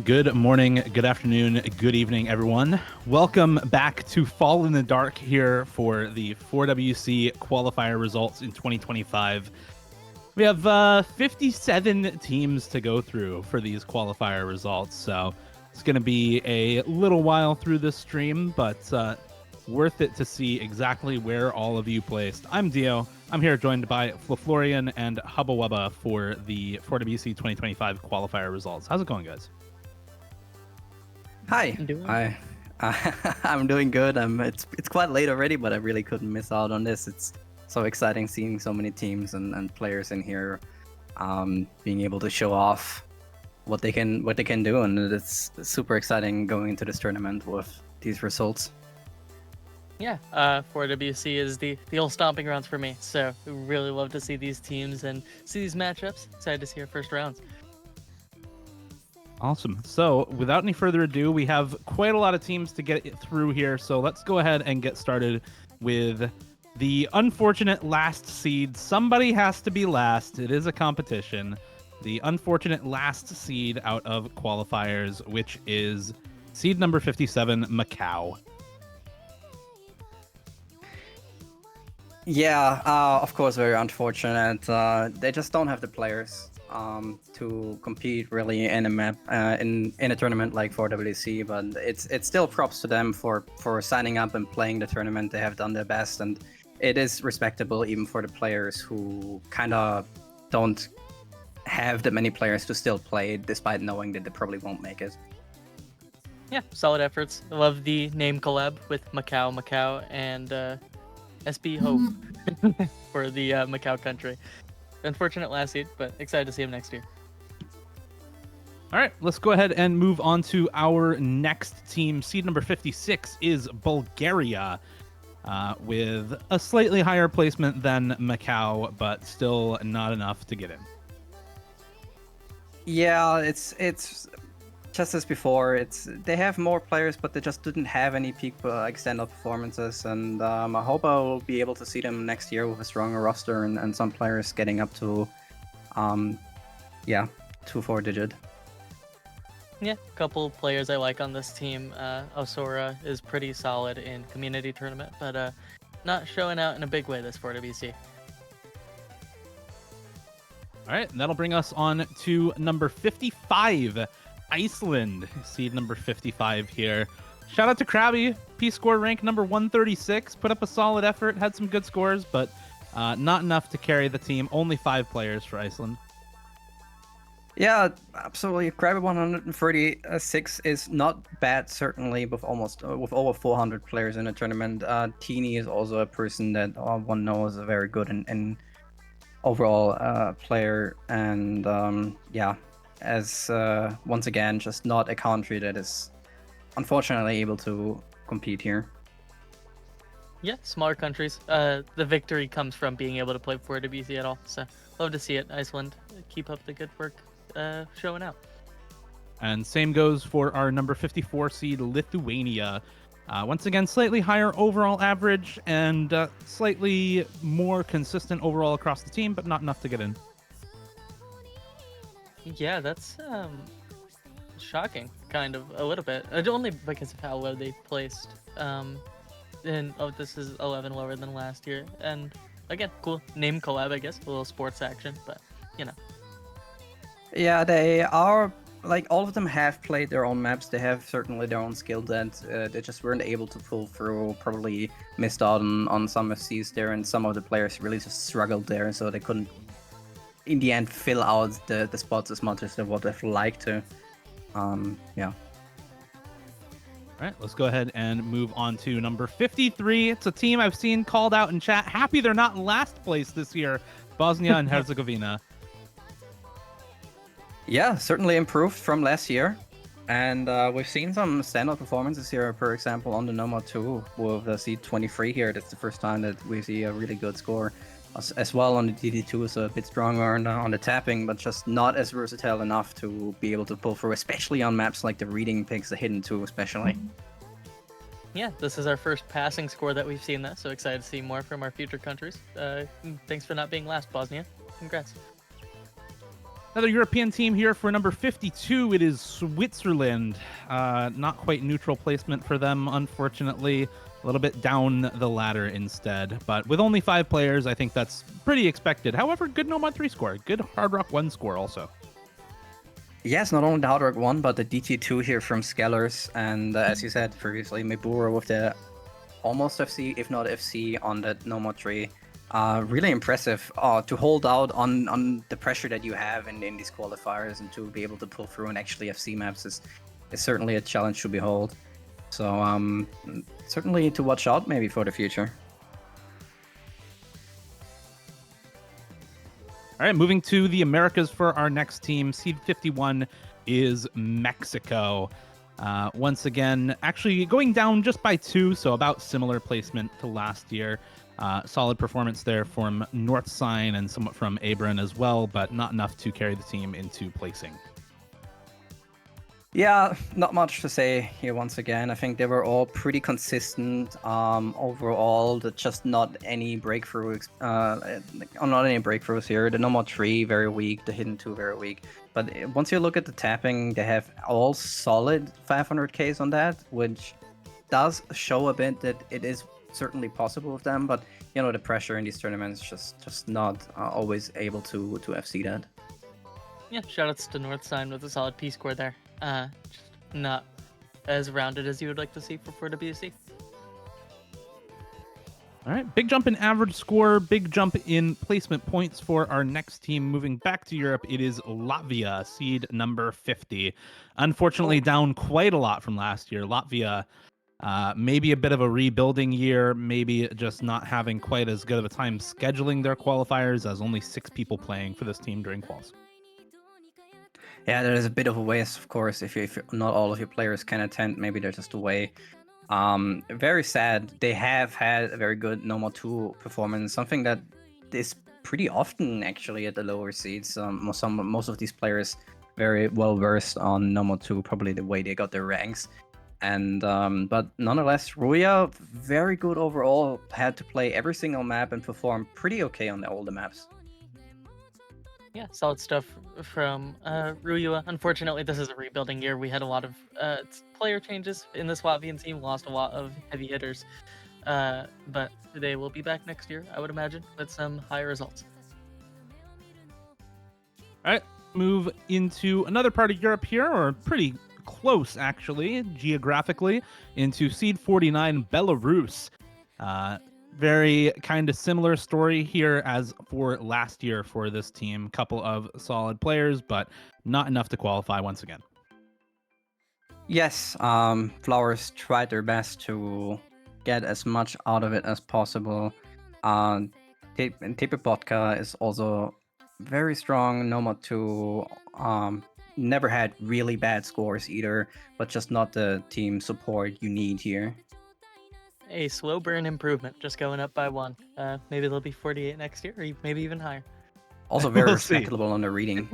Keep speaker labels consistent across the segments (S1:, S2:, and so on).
S1: Good morning, good afternoon, good evening, everyone. Welcome back to Fall in the Dark here for the 4WC qualifier results in 2025. We have 57 teams to go through for these qualifier results, so it's going to be a little while through this stream, but worth it to see exactly where all of you placed. I'm Dio. I'm here joined by Florian and Hubba Wubba for the 4WC 2025 qualifier results. How's it going, guys?
S2: Hi,
S3: Doing
S2: I'm doing good. It's quite late already, but I really couldn't miss out on this. It's so exciting seeing so many teams and players in here, being able to show off what they can do, and it's super exciting going into this tournament with these results.
S3: Yeah, 4WC is the old stomping grounds for me, so we really love to see these teams and see these matchups. Excited to see our first rounds.
S1: Awesome. So, without any further ado, we have quite a lot of teams to get through here. So, let's go ahead and get started with the unfortunate last seed. Somebody has to be last. It is a competition. The unfortunate last seed out of qualifiers, which is seed number 57, Macau.
S2: Yeah, of course, very unfortunate. They just don't have the players to compete really in a map in a tournament like 4WC. But it's still props to them for signing up and playing the tournament. They have done their best, and it is respectable even for the players who kind of don't have that many players to still play, despite knowing that they probably won't make it.
S3: Yeah, solid efforts. I love the name collab with Macau, and SB Hope for the Macau country. Unfortunate last seed, but excited to see him next year.
S1: All right, let's go ahead and move on to our next team. Seed number 56 is Bulgaria, with a slightly higher placement than Macau, but still not enough to get in.
S2: Yeah, it's just as before. They have more players, but they just didn't have any peak standout performances. And I hope I will be able to see them next year with a stronger roster and some players getting up to, 2-4 digit.
S3: Yeah, a couple players I like on this team. Osora is pretty solid in community tournament, but not showing out in a big way this 4WC.
S1: All right, and that'll bring us on to number 55, Iceland, seed number 55 here. Shout out to Krabby, P-score rank number 136, put up a solid effort, had some good scores, but not enough to carry the team. Only 5 players for Iceland.
S2: Yeah, absolutely. Krabby 136 is not bad, certainly, with over 400 players in the tournament. Teeny is also a person that one knows is a very good and overall player, and as once again, just not a country that is unfortunately able to compete here.
S3: Yeah, smaller countries. The victory comes from being able to play 4WC at all. So love to see it. Iceland, keep up the good work, showing out.
S1: And same goes for our number 54 seed, Lithuania. Once again, slightly higher overall average and slightly more consistent overall across the team, but not enough to get in.
S3: Yeah, that's shocking, kind of, a little bit. Only because of how low they placed. This is 11 lower than last year. And again, cool name collab, I guess, a little sports action, but you know.
S2: Yeah, they are, like, all of them have played their own maps. They have certainly their own skill that they just weren't able to pull through, probably missed out on some FCs there, and some of the players really just struggled there, so they couldn't, in the end, fill out the spots as much as they would have liked to. Yeah.
S1: All right, let's go ahead and move on to number 53. It's a team I've seen called out in chat. Happy they're not in last place this year, Bosnia and Herzegovina.
S2: Yeah, certainly improved from last year. And we've seen some standout performances here, for example, on the Noma 2 with the C23 here. That's the first time that we see a really good score. As well on the DD2, so a bit stronger on the tapping, but just not as versatile enough to be able to pull through, especially on maps like the reading picks, the hidden 2 especially.
S3: Yeah, this is our first passing score that we've seen that, so excited to see more from our future countries. Thanks for not being last, Bosnia. Congrats.
S1: Another European team here for number 52. It is Switzerland. Not quite neutral placement for them, unfortunately. A little bit down the ladder instead. But with only 5 players, I think that's pretty expected. However, good Nomad 3 score. Good Hard Rock 1 score also.
S2: Yes, not only the Hard Rock 1, but the DT2 here from Skellers. And as you said previously, Mibura with the almost FC, if not FC, on that Nomad 3. Really impressive to hold out on the pressure that you have in these qualifiers, and to be able to pull through and actually FC maps is certainly a challenge to behold. So certainly to watch out maybe for the future.
S1: All right, moving to the Americas for our next team. Seed 51 is Mexico. Once again, actually going down just by 2, so about similar placement to last year. Solid performance there from North Sign and somewhat from Abram as well, but not enough to carry the team into placing.
S2: Yeah, not much to say here once again. I think they were all pretty consistent overall. Just not any breakthroughs. Not any breakthroughs here. The Nomad 3 very weak. The Hidden 2 very weak. But once you look at the tapping, they have all solid 500Ks on that, which does show a bit that it is certainly possible with them. But you know, the pressure in these tournaments just not always able to FC that.
S3: Yeah, shoutouts to North Sign with a solid P score there. Just not as rounded as you would like to see for WC.
S1: All right, big jump in average score, big jump in placement points for our next team. Moving back to Europe, it is Latvia, seed number 50. Unfortunately, down quite a lot from last year. Latvia, maybe a bit of a rebuilding year, maybe just not having quite as good of a time scheduling their qualifiers, as only 6 people playing for this team during quals.
S2: Yeah, there is a bit of a waste, of course, if not all of your players can attend. Maybe they're just away. Very sad. They have had a very good Nomad 2 performance, something that is pretty often actually at the lower seeds. Most of these players very well versed on Nomad 2, probably the way they got their ranks. And but nonetheless, Ruya, very good overall. Had to play every single map and perform pretty okay on the older maps.
S3: Yeah, solid stuff from Ruyua. Unfortunately, this is a rebuilding year. We had a lot of player changes in this Latvian team, lost a lot of heavy hitters. But they will be back next year, I would imagine, with some higher results.
S1: All right, move into another part of Europe here, or pretty close, actually, geographically, into seed 49, Belarus. Very kind of similar story here as for last year for this team. Couple of solid players, but not enough to qualify once again.
S2: Yes, Flowers tried their best to get as much out of it as possible. Tepepotka is also very strong. Nomad 2 never had really bad scores either, but just not the team support you need here.
S3: A slow burn improvement, just going up by 1. Maybe they'll be 48 next year, or maybe even higher.
S2: Also very
S1: We'll see.
S2: respectable on the reading.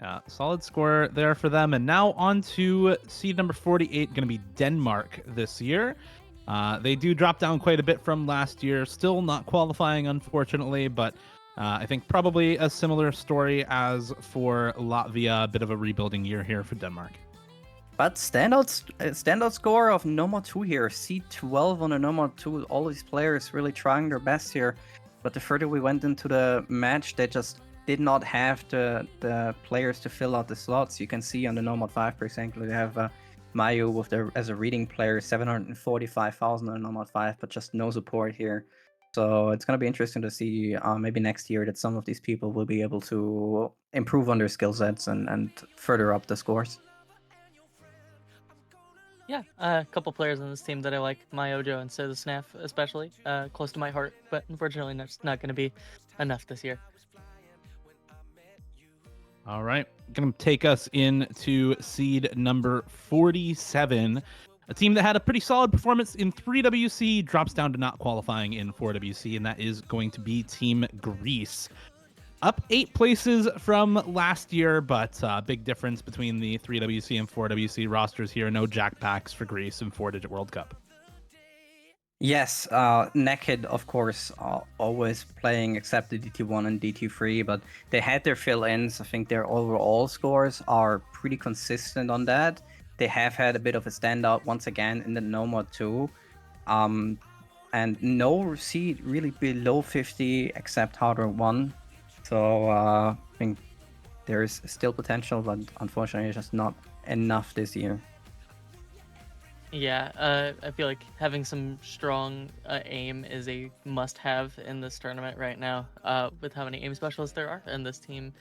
S1: Yeah, solid score there for them. And now on to seed number 48, going to be Denmark this year. They do drop down quite a bit from last year. Still not qualifying, unfortunately, but I think probably a similar story as for Latvia. A bit of a rebuilding year here for Denmark.
S2: But standout score of Nomad 2 here. C12 on a Nomad 2. All these players really trying their best here. But the further we went into the match, they just did not have the players to fill out the slots. You can see on the Nomad 5, for example, they have Mayu with as a reading player, 745,000 on Nomad 5, but just no support here. So it's going to be interesting to see maybe next year that some of these people will be able to improve on their skill sets and further up the scores.
S3: Yeah, a couple players on this team that I like, Myojo and So the Snaf especially, close to my heart, but unfortunately that's not going to be enough this year.
S1: All right, going to take us into seed number 47. A team that had a pretty solid performance in 3WC drops down to not qualifying in 4WC, and that is going to be Team Greece. Up 8 places from last year, but big difference between the 3WC and 4WC rosters here. No jackpacks for Greece in 4-digit World Cup.
S2: Yes, Naked, of course, are always playing except the DT1 and DT3, but they had their fill-ins. I think their overall scores are pretty consistent on that. They have had a bit of a standout once again in the Nomad 2. And no seed really below 50 except Hardware 1. So I think there's still potential, but unfortunately, it's just not enough this year.
S3: Yeah, I feel like having some strong aim is a must-have in this tournament right now. With how many aim specialists there are in this team,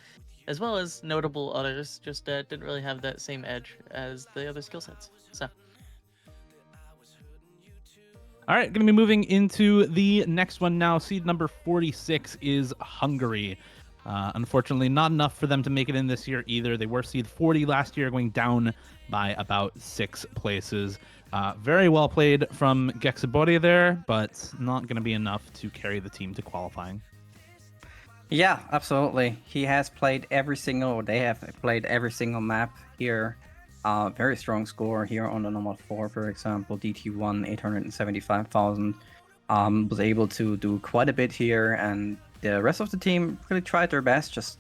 S3: as well as notable others, just didn't really have that same edge as the other skill sets. So.
S1: All right, going to be moving into the next one now. Seed number 46 is Hungary. Unfortunately, not enough for them to make it in this year either. They were seed 40 last year, going down by about 6 places. Very well played from Gexibori there, but not going to be enough to carry the team to qualifying.
S2: Yeah, absolutely. He has played every single, or they have played every single map here. Very strong score here on the number 4, for example, DT1, 875,000. Was able to do quite a bit here, and the rest of the team really tried their best, just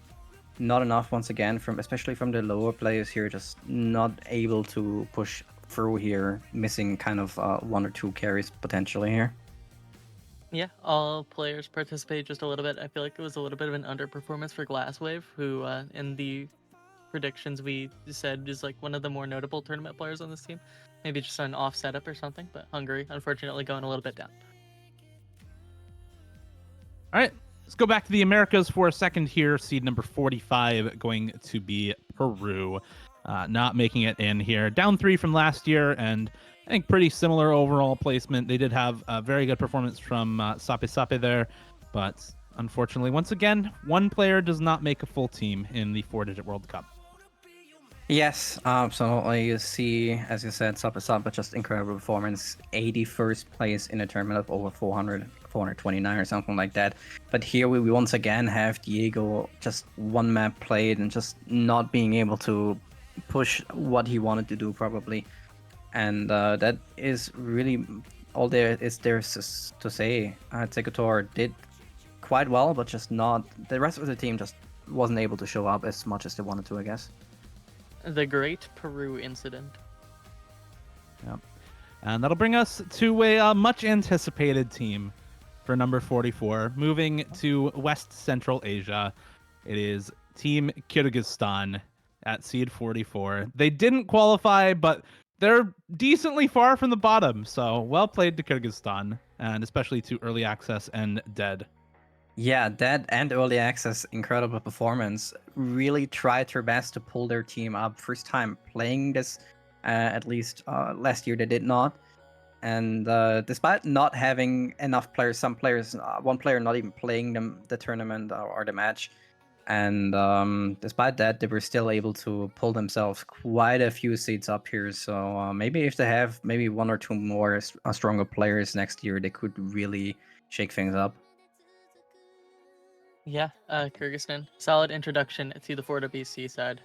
S2: not enough once again, especially from the lower players here, just not able to push through here, missing kind of 1 or 2 carries potentially here.
S3: Yeah, all players participated just a little bit. I feel like it was a little bit of an underperformance for Glasswave, who in the predictions we said is like one of the more notable tournament players on this team. Maybe just an off setup or something, but Hungary unfortunately going a little bit down.
S1: All right, let's go back to the Americas for a second here. Seed number 45 going to be Peru. Not making it in here. Down 3 from last year, and I think pretty similar overall placement. They did have a very good performance from Sape Sape there, but unfortunately, once again, one player does not make a full team in the 4-digit World Cup.
S2: Yes, absolutely. You see, as you said, Sapa just incredible performance. 81st place in a tournament of over 400, 429 or something like that. But here we once again have Diego just one map played and just not being able to push what he wanted to do probably. And that is really all there is to say. Tekotor did quite well, but just not. The rest of the team just wasn't able to show up as much as they wanted to, I guess.
S3: The Great Peru Incident.
S1: Yep. And that'll bring us to a much anticipated team for number 44. Moving to West Central Asia, it is Team Kyrgyzstan at seed 44. They didn't qualify, but they're decently far from the bottom. So well played to Kyrgyzstan, and especially to Early Access and Dead.
S2: Yeah, that and early access, incredible performance. Really tried her best to pull their team up. First time playing this, at least last year they did not. And despite not having enough players, some players, one player not even playing the tournament or the match. And despite that, they were still able to pull themselves quite a few seats up here. So maybe if they have maybe 1 or 2 more stronger players next year, they could really shake things up.
S3: Yeah, Kyrgyzstan. Solid introduction to the 4WC side.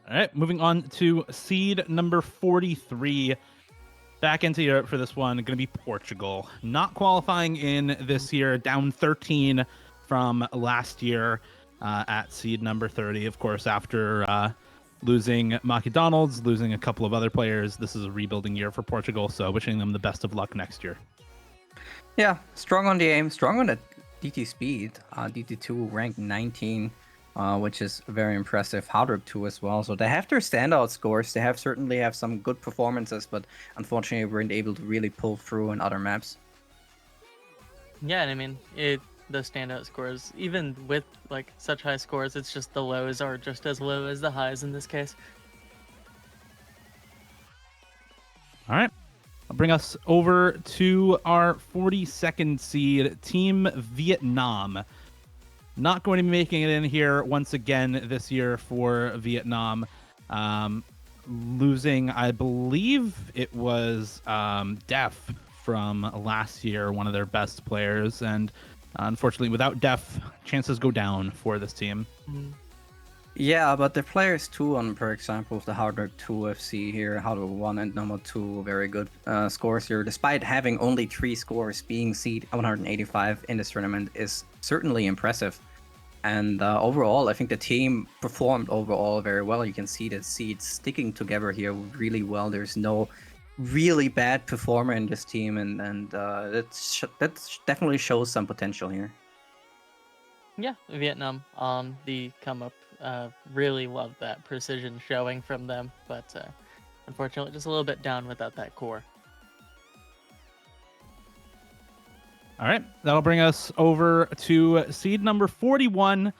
S1: All right, moving on to seed number 43. Back into Europe for this one, going to be Portugal. Not qualifying in this year, down 13 from last year at seed number 30. Of course, after losing Maki Donalds, losing a couple of other players, this is a rebuilding year for Portugal, so wishing them the best of luck next year.
S2: Yeah, strong on the aim, strong on the DT speed. DT2 ranked 19, which is very impressive. Hardrip 2 as well. So they have their standout scores. They certainly have some good performances, but unfortunately weren't able to really pull through in other maps.
S3: Yeah, and I mean, the standout scores, even with like such high scores, it's just the lows are just as low as the highs in this case.
S1: All right. I'll bring us over to our 42nd seed, Team Vietnam. Not going to be making it in here once again this year for Vietnam. Losing, I believe it was Def from last year, one of their best players. And unfortunately, without Def, chances go down for this team.
S2: Yeah, but the players too, on for example, the Hard Rock 2 FC here, Hard Rock 1 and number 2, very good scores here. Despite having only 3 scores, being seed 185 in this tournament is certainly impressive. And overall, I think the team performed overall very well. You can see the seeds sticking together here really well. There's no really bad performer in this team, and that definitely shows some potential here.
S3: Yeah, Vietnam on the come up. Really loved that precision showing from them, but unfortunately, just a little bit down without that core.
S1: All right, that'll bring us over to seed number 41.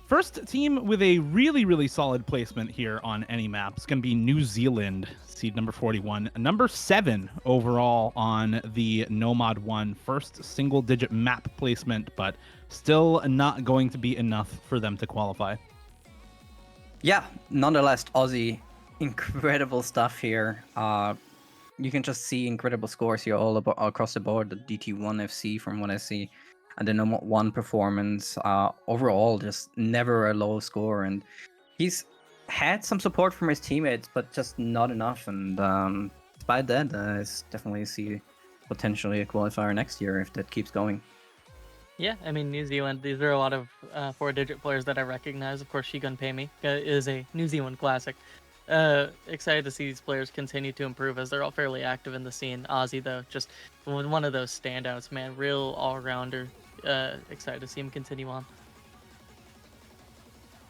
S1: First team with a really, really solid placement here on any map is going to be New Zealand, seed number 41. Number 7 overall on the Nomad 1. First single-digit map placement, but still not going to be enough for them to qualify.
S2: Yeah, nonetheless, Aussie, incredible stuff here. You can just see incredible scores here all across the board. The DT1 FC, from what I see, and the number 1 performance. Overall, just never a low score, and he's had some support from his teammates, but just not enough. And despite that, I definitely see potentially a qualifier next year if that keeps going.
S3: Yeah, I mean, New Zealand, these are a lot of 4-digit players that I recognize. Of course, Shigun Pay Me is a New Zealand classic. Excited to see these players continue to improve as they're all fairly active in the scene. Ozzy, though, just one of those standouts, man. Real all-rounder. Excited to see him continue on.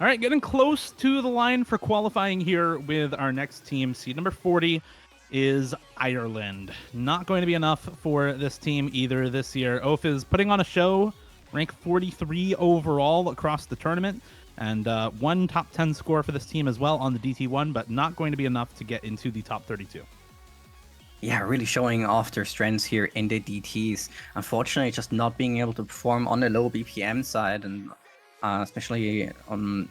S1: All right, getting close to the line for qualifying here with our next team. Seed number 40 is Ireland. Not going to be enough for this team either this year. Oaf is putting on a show, rank 43 overall across the tournament, and 1 top 10 score for this team as well on the DT1, but not going to be enough to get into the top 32.
S2: Yeah, really showing off their strengths here in the DTs. Unfortunately, just not being able to perform on the low BPM side, and especially on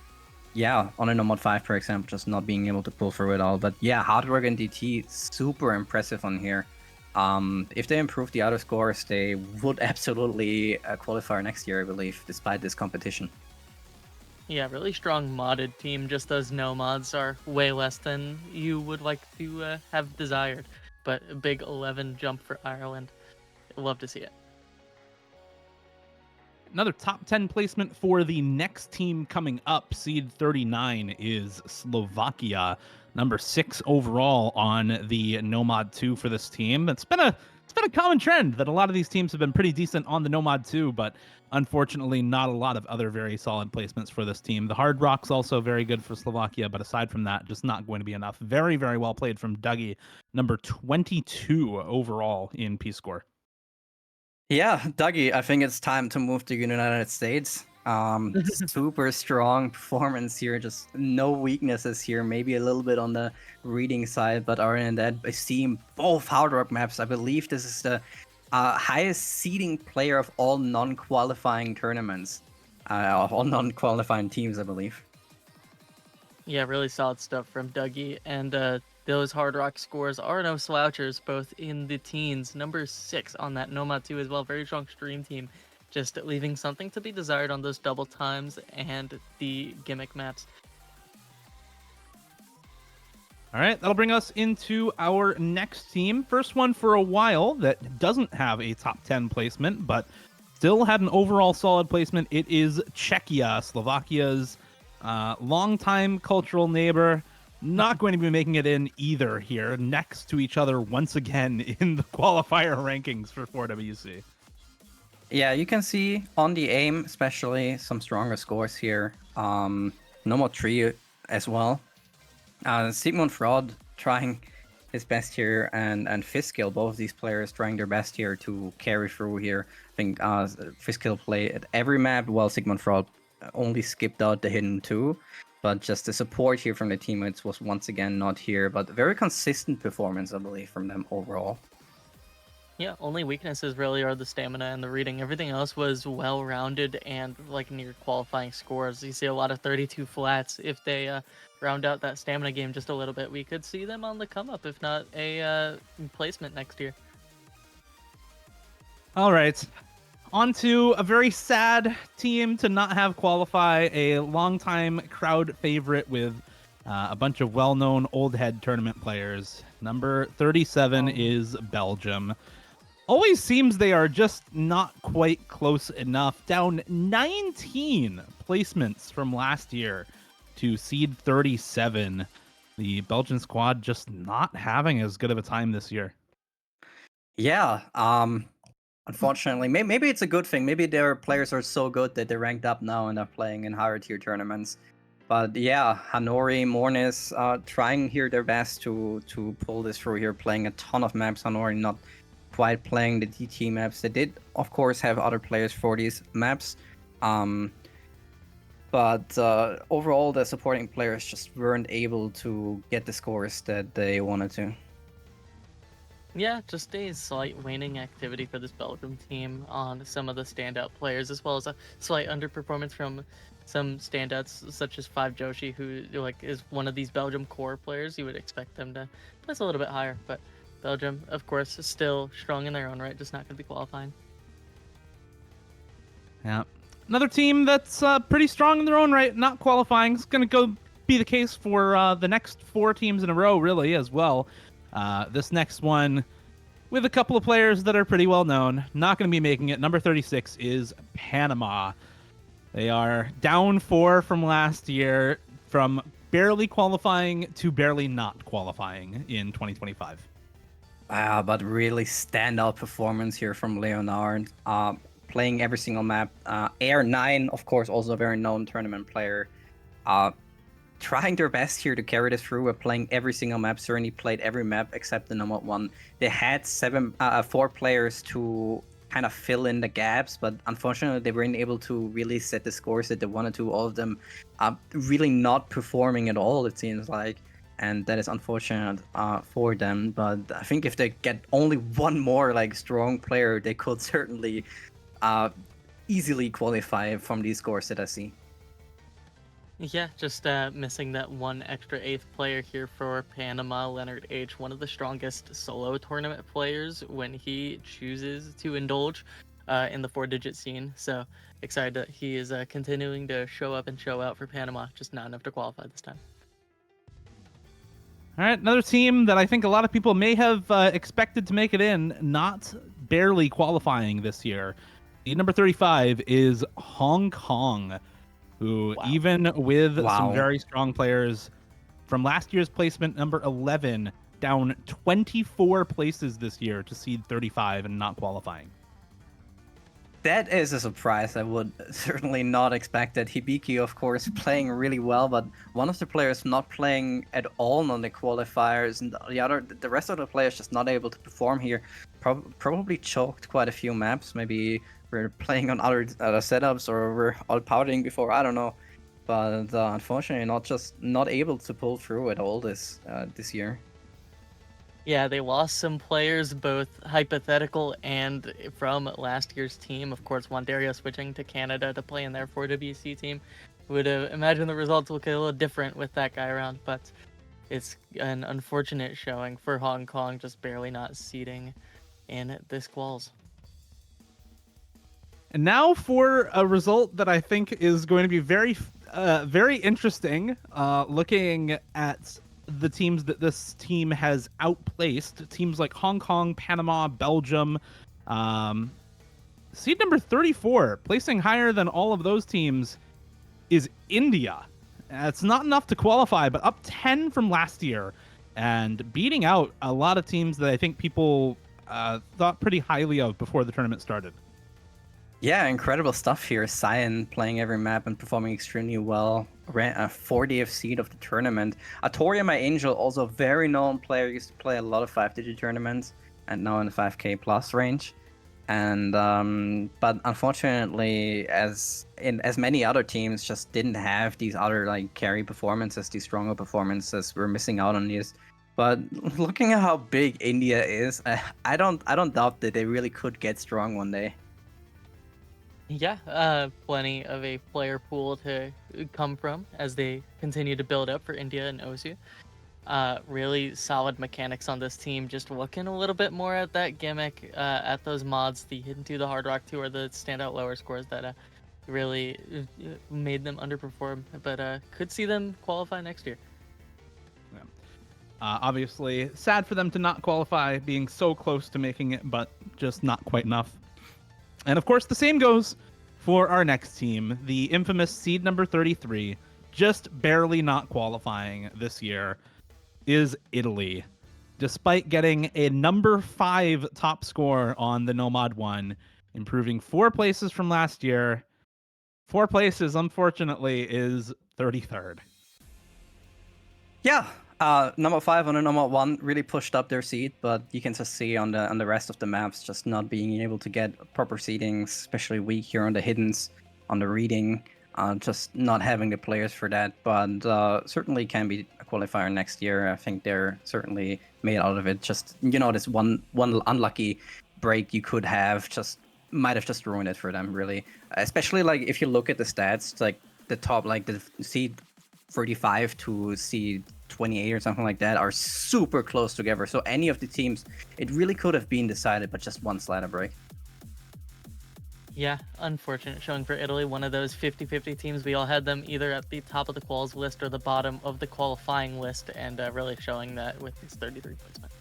S2: a Nomad 5, for example, just not being able to pull through it all. But yeah, hard work and DT, super impressive on here. If they improve the other scores, they would absolutely qualify next year, I believe, despite this competition.
S3: Yeah, really strong modded team. Just those no mods are way less than you would like to have desired. But a big 11 jump for Ireland. Love to see it.
S1: Another top 10 placement for the next team coming up. Seed 39 is Slovakia, number 6 overall on the Nomad 2 for this team. It's been a common trend that a lot of these teams have been pretty decent on the Nomad 2, but unfortunately not a lot of other very solid placements for this team. The Hard Rock's also very good for Slovakia, but aside from that, just not going to be enough. Very, very well played from Dougie, number 22 overall in P-Score.
S2: Yeah, Dougie, I think it's time to move to the United States. Super strong performance here, just no weaknesses here, maybe a little bit on the reading side, but other than that, I see both Hard Rock maps. I believe this is the highest seeding player of all non-qualifying tournaments, of all non-qualifying teams, I believe.
S3: Yeah, really solid stuff from Dougie. And those Hard Rock scores are no slouchers, both in the teens. Number 6 on that Nomad 2 as well. Very strong stream team. Just leaving something to be desired on those double times and the gimmick maps.
S1: All right, that'll bring us into our next team. First one for a while that doesn't have a top 10 placement, but still had an overall solid placement. It is Czechia, Slovakia's longtime cultural neighbor. Not going to be making it in either here, next to each other once again in the qualifier rankings for 4WC.
S2: Yeah, you can see on the aim, especially some stronger scores here. Nomad 3 as well. Sigmund Fraud trying his best here, and Fiskill, both of these players trying their best here to carry through here. I think Fiskill played at every map, while Sigmund Fraud only skipped out the hidden 2. But just the support here from the teammates was once again not here, but very consistent performance, I believe, from them overall.
S3: Yeah, only weaknesses really are the stamina and the reading. Everything else was well-rounded and like near qualifying scores. You see a lot of 32 flats. If they round out that stamina game just a little bit, we could see them on the come-up, if not a placement next year.
S1: All right. On to a very sad team to not have qualify, a longtime crowd favorite with a bunch of well-known old head tournament players. Number 37 is Belgium. Always seems they are just not quite close enough. Down 19 placements from last year to seed 37. The Belgian squad just not having as good of a time this year.
S2: Yeah, unfortunately, maybe it's a good thing. Maybe their players are so good that they're ranked up now and are playing in higher tier tournaments. But yeah, Hanori, Mornis, trying here their best to pull this through here, playing a ton of maps. Hanori not quite playing the DT maps. They did, of course, have other players for these maps. But overall, the supporting players just weren't able to get the scores that they wanted to.
S3: Yeah, just a slight waning activity for this Belgium team on some of the standout players, as well as a slight underperformance from some standouts such as Five Joshi, who is one of these Belgium core players. You would expect them to place a little bit higher, but Belgium, of course, is still strong in their own right, just not going to be qualifying.
S1: Yeah. Another team that's pretty strong in their own right, not qualifying. It's going to go be the case for the next 4 teams in a row, really, as well. This next one, with a couple of players that are pretty well known, not going to be making it. Number 36 is Panama. They are down 4 from last year, from barely qualifying to barely not qualifying in 2025.
S2: But really standout performance here from Leonard. Playing every single map. Air 9, of course, also a very known tournament player. Trying their best here to carry this through. We're playing every single map. Certainly played every map except the number 1. They had 4 players to kind of fill in the gaps, but unfortunately they weren't able to really set the scores that they wanted to. All of them really not performing at all, it seems like. And that is unfortunate for them. But I think if they get only one more strong player, they could certainly easily qualify from these scores that I see.
S3: Yeah, just missing that one extra 8th player here for Panama, Leonard H., one of the strongest solo tournament players when he chooses to indulge in the 4-digit scene. So excited that he is continuing to show up and show out for Panama, just not enough to qualify this time.
S1: All right, another team that I think a lot of people may have expected to make it in, not barely qualifying this year. The number 35 is Hong Kong, who even with some very strong players from last year's placement, number 11, down 24 places this year to seed 35 and not qualifying.
S2: That is a surprise. I would certainly not expect that. Hibiki, of course, playing really well, but one of the players not playing at all on the qualifiers, and the rest of the players just not able to perform here. Probably choked quite a few maps. Maybe we're playing on other setups, or we're all pouting before. I don't know, but unfortunately, not able to pull through at all this year.
S3: Yeah, they lost some players, both hypothetical and from last year's team. Of course, Wanderia switching to Canada to play in their 4WC team. Would imagine the results look a little different with that guy around, but it's an unfortunate showing for Hong Kong, just barely not seeding in this quals.
S1: And now for a result that I think is going to be very, very interesting, looking at the teams that this team has outplaced, teams like Hong Kong, Panama, Belgium. Seed number 34, placing higher than all of those teams, is India. It's not enough to qualify, but up 10 from last year and beating out a lot of teams that I think people thought pretty highly of before the tournament started.
S2: Yeah, incredible stuff here. Cyan playing every map and performing extremely well. Ran a 40th seed of the tournament. Atoria, my angel, also a very known player. Used to play a lot of 5-digit tournaments and now in the 5k plus range. And but unfortunately, as many other teams just didn't have these other carry performances, these stronger performances. We're missing out on these. But looking at how big India is, I don't doubt that they really could get strong one day.
S3: Yeah, plenty of a player pool to come from as they continue to build up for India and OSU. Really solid mechanics on this team. Just looking a little bit more at that gimmick, at those mods, the Hidden 2, the Hard Rock 2 are the standout lower scores that really made them underperform. But could see them qualify next year.
S1: Yeah. Obviously, sad for them to not qualify, being so close to making it, but just not quite enough. And of course, the same goes for our next team, the infamous seed number 33, just barely not qualifying this year, is Italy. Despite getting a number 5 top score on the Nomad 1, improving 4 places from last year, 4 places, unfortunately, is 33rd.
S2: Yeah, number 5 and number 1 really pushed up their seed, but you can just see on the rest of the maps just not being able to get proper seedings, especially weak here on the hiddens, on the reading, just not having the players for that. But certainly can be a qualifier next year. I think they're certainly made out of it. Just this one unlucky break you could have just might have just ruined it for them, really. Especially like if you look at the stats, like the top, like the seed 35 to seed 28 or something like that are super close together. So any of the teams, it really could have been decided, but just one slider break.
S3: Yeah, unfortunate showing for Italy. One of those 50-50 teams. We all had them either at the top of the quals list or the bottom of the qualifying list, and really showing that with his 33 placement.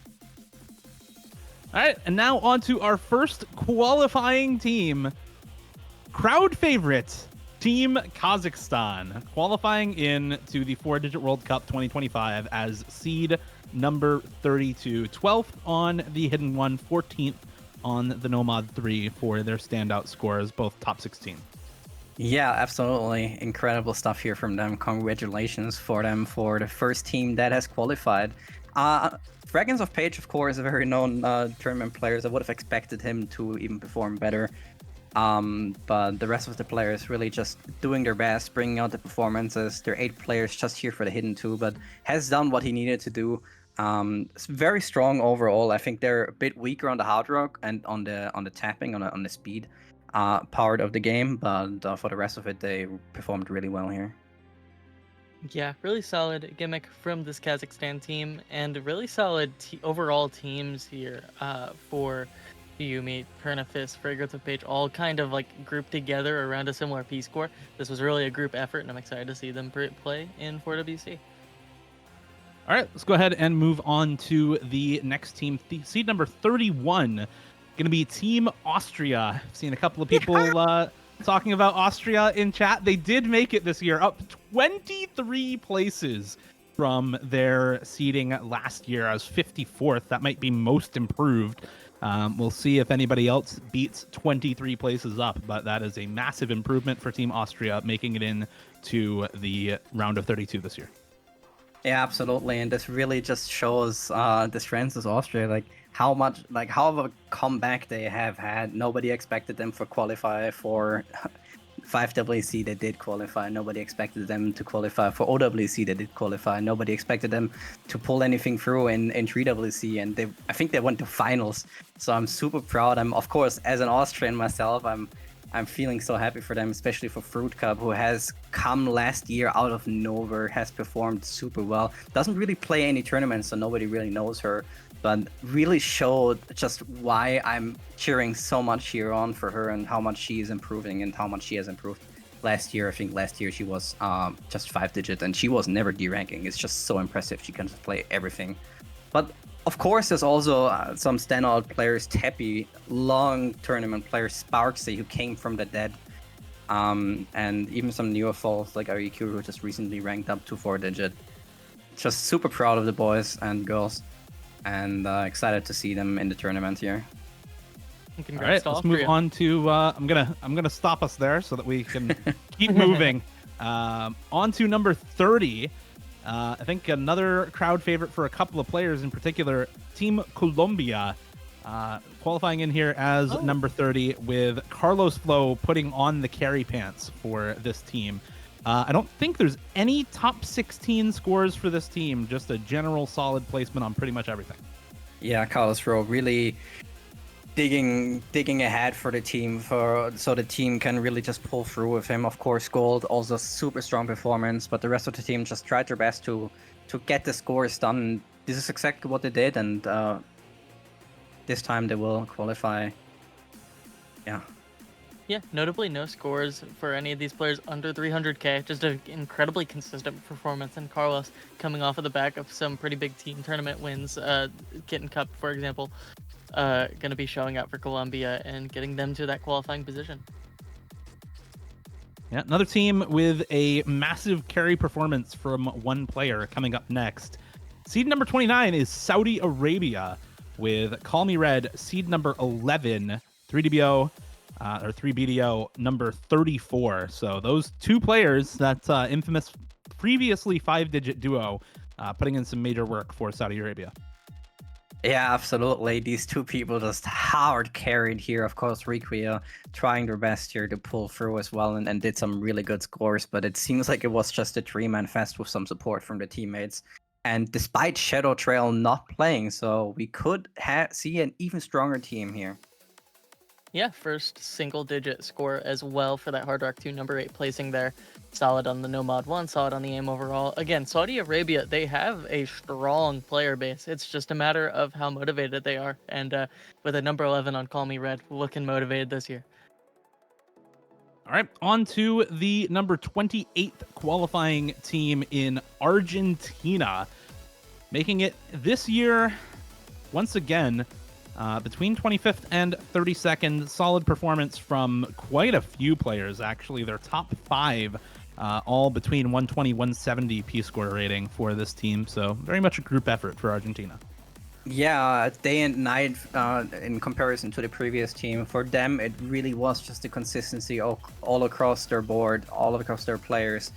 S1: All right, and now on to our first qualifying team. Crowd favorite, Team Kazakhstan, qualifying into the 4-digit World Cup 2025 as seed number 32, 12th on the Hidden 1, 14th on the Nomad 3 for their standout scores, both top 16.
S2: Yeah, absolutely. Incredible stuff here from them. Congratulations for them for the first team that has qualified. Dragons of Page, of course, a very known tournament player. I would have expected him to even perform better. But the rest of the players really just doing their best, bringing out the performances. There are 8 players just here for the Hidden 2, but has done what he needed to do. It's very strong overall. I think they're a bit weaker on the hard rock and on the tapping, on the speed part of the game, but for the rest of it, they performed really well here.
S3: Yeah, really solid gimmick from this Kazakhstan team, and really solid overall teams here for Yumi, Pernafis, Fragrance of Page, all kind of like grouped together around a similar P score. This was really a group effort, and I'm excited to see them play in 4WC.
S1: All right, let's go ahead and move on to the next team. Seed number 31, going to be Team Austria. I've seen a couple of people talking about Austria in chat. They did make it this year, up 23 places from their seeding last year as 54th. That might be most improved. We'll see if anybody else beats 23 places up, but that is a massive improvement for Team Austria, making it into the round of 32 this year.
S2: Yeah, absolutely, and this really just shows the strengths of Austria, like how of a comeback they have had. Nobody expected them for qualify for 5WC. They did qualify. Nobody expected them to qualify for OWC. They did qualify. Nobody expected them to pull anything through in 3WC, and I think they went to finals. So I'm super proud. I'm, of course, as an Austrian myself, I'm feeling so happy for them, especially for Fruit Cup, who has come last year out of nowhere, has performed super well. Doesn't really play any tournaments, so nobody really knows her, but really showed just why I'm cheering so much here on for her and how much she is improving and how much she has improved. Last year, I think last year she was just 5-digit, and she was never D-ranking. It's just so impressive. She can just play everything. But of course, there's also some standout players, Teppy, long tournament players, Sparksy, who came from the dead, and even some newer falls like Ariku, who just recently ranked up to 4-digit. Just super proud of the boys and girls, and excited to see them in the tournament here.
S1: All right, let's move on to. I'm gonna stop us there so that we can keep moving. On to number 30. I think another crowd favorite for a couple of players in particular, Team Colombia, qualifying in here as number 30 with Carlos Flo putting on the carry pants for this team. I don't think there's any top 16 scores for this team, just a general solid placement on pretty much everything.
S2: Yeah, Carlos Flo really digging ahead for the team, so the team can really just pull through with him. Of course, Gold also super strong performance, but the rest of the team just tried their best to to get the scores done. This is exactly what they did, and this time they will qualify. Yeah.
S3: Yeah, notably no scores for any of these players under 300k. Just an incredibly consistent performance. And Carlos coming off of the back of some pretty big team tournament wins, Kitten Cup, for example, going to be showing up for Colombia and getting them to that qualifying position.
S1: Yeah, another team with a massive carry performance from one player coming up next. Seed number 29 is Saudi Arabia with Call Me Red, seed number 11, 3DBO, or 3BDO number 34. So those two players, that infamous previously 5-digit duo, putting in some major work for Saudi Arabia.
S2: Yeah, absolutely. These two people just hard carried here. Of course, Requia trying their best here to pull through as well and did some really good scores, but it seems like it was just a three-man fest with some support from the teammates. And despite Shadow Trail not playing, so we could see an even stronger team here.
S3: Yeah, first single-digit score as well for that Hard Rock 2 number 8 placing there. Solid on the No Mod 1, solid on the aim overall. Again, Saudi Arabia, they have a strong player base. It's just a matter of how motivated they are. And with a number 11 on Call Me Red, looking motivated this year.
S1: All right, on to the number 28th qualifying team in Argentina. Making it this year, once again, between 25th and 32nd. Solid performance from quite a few players, actually. Their top 5, all between 120, 170 P-score rating for this team. So very much a group effort for Argentina.
S2: Yeah, day and night in comparison to the previous team. For them, it really was just the consistency all across their board, all across their players.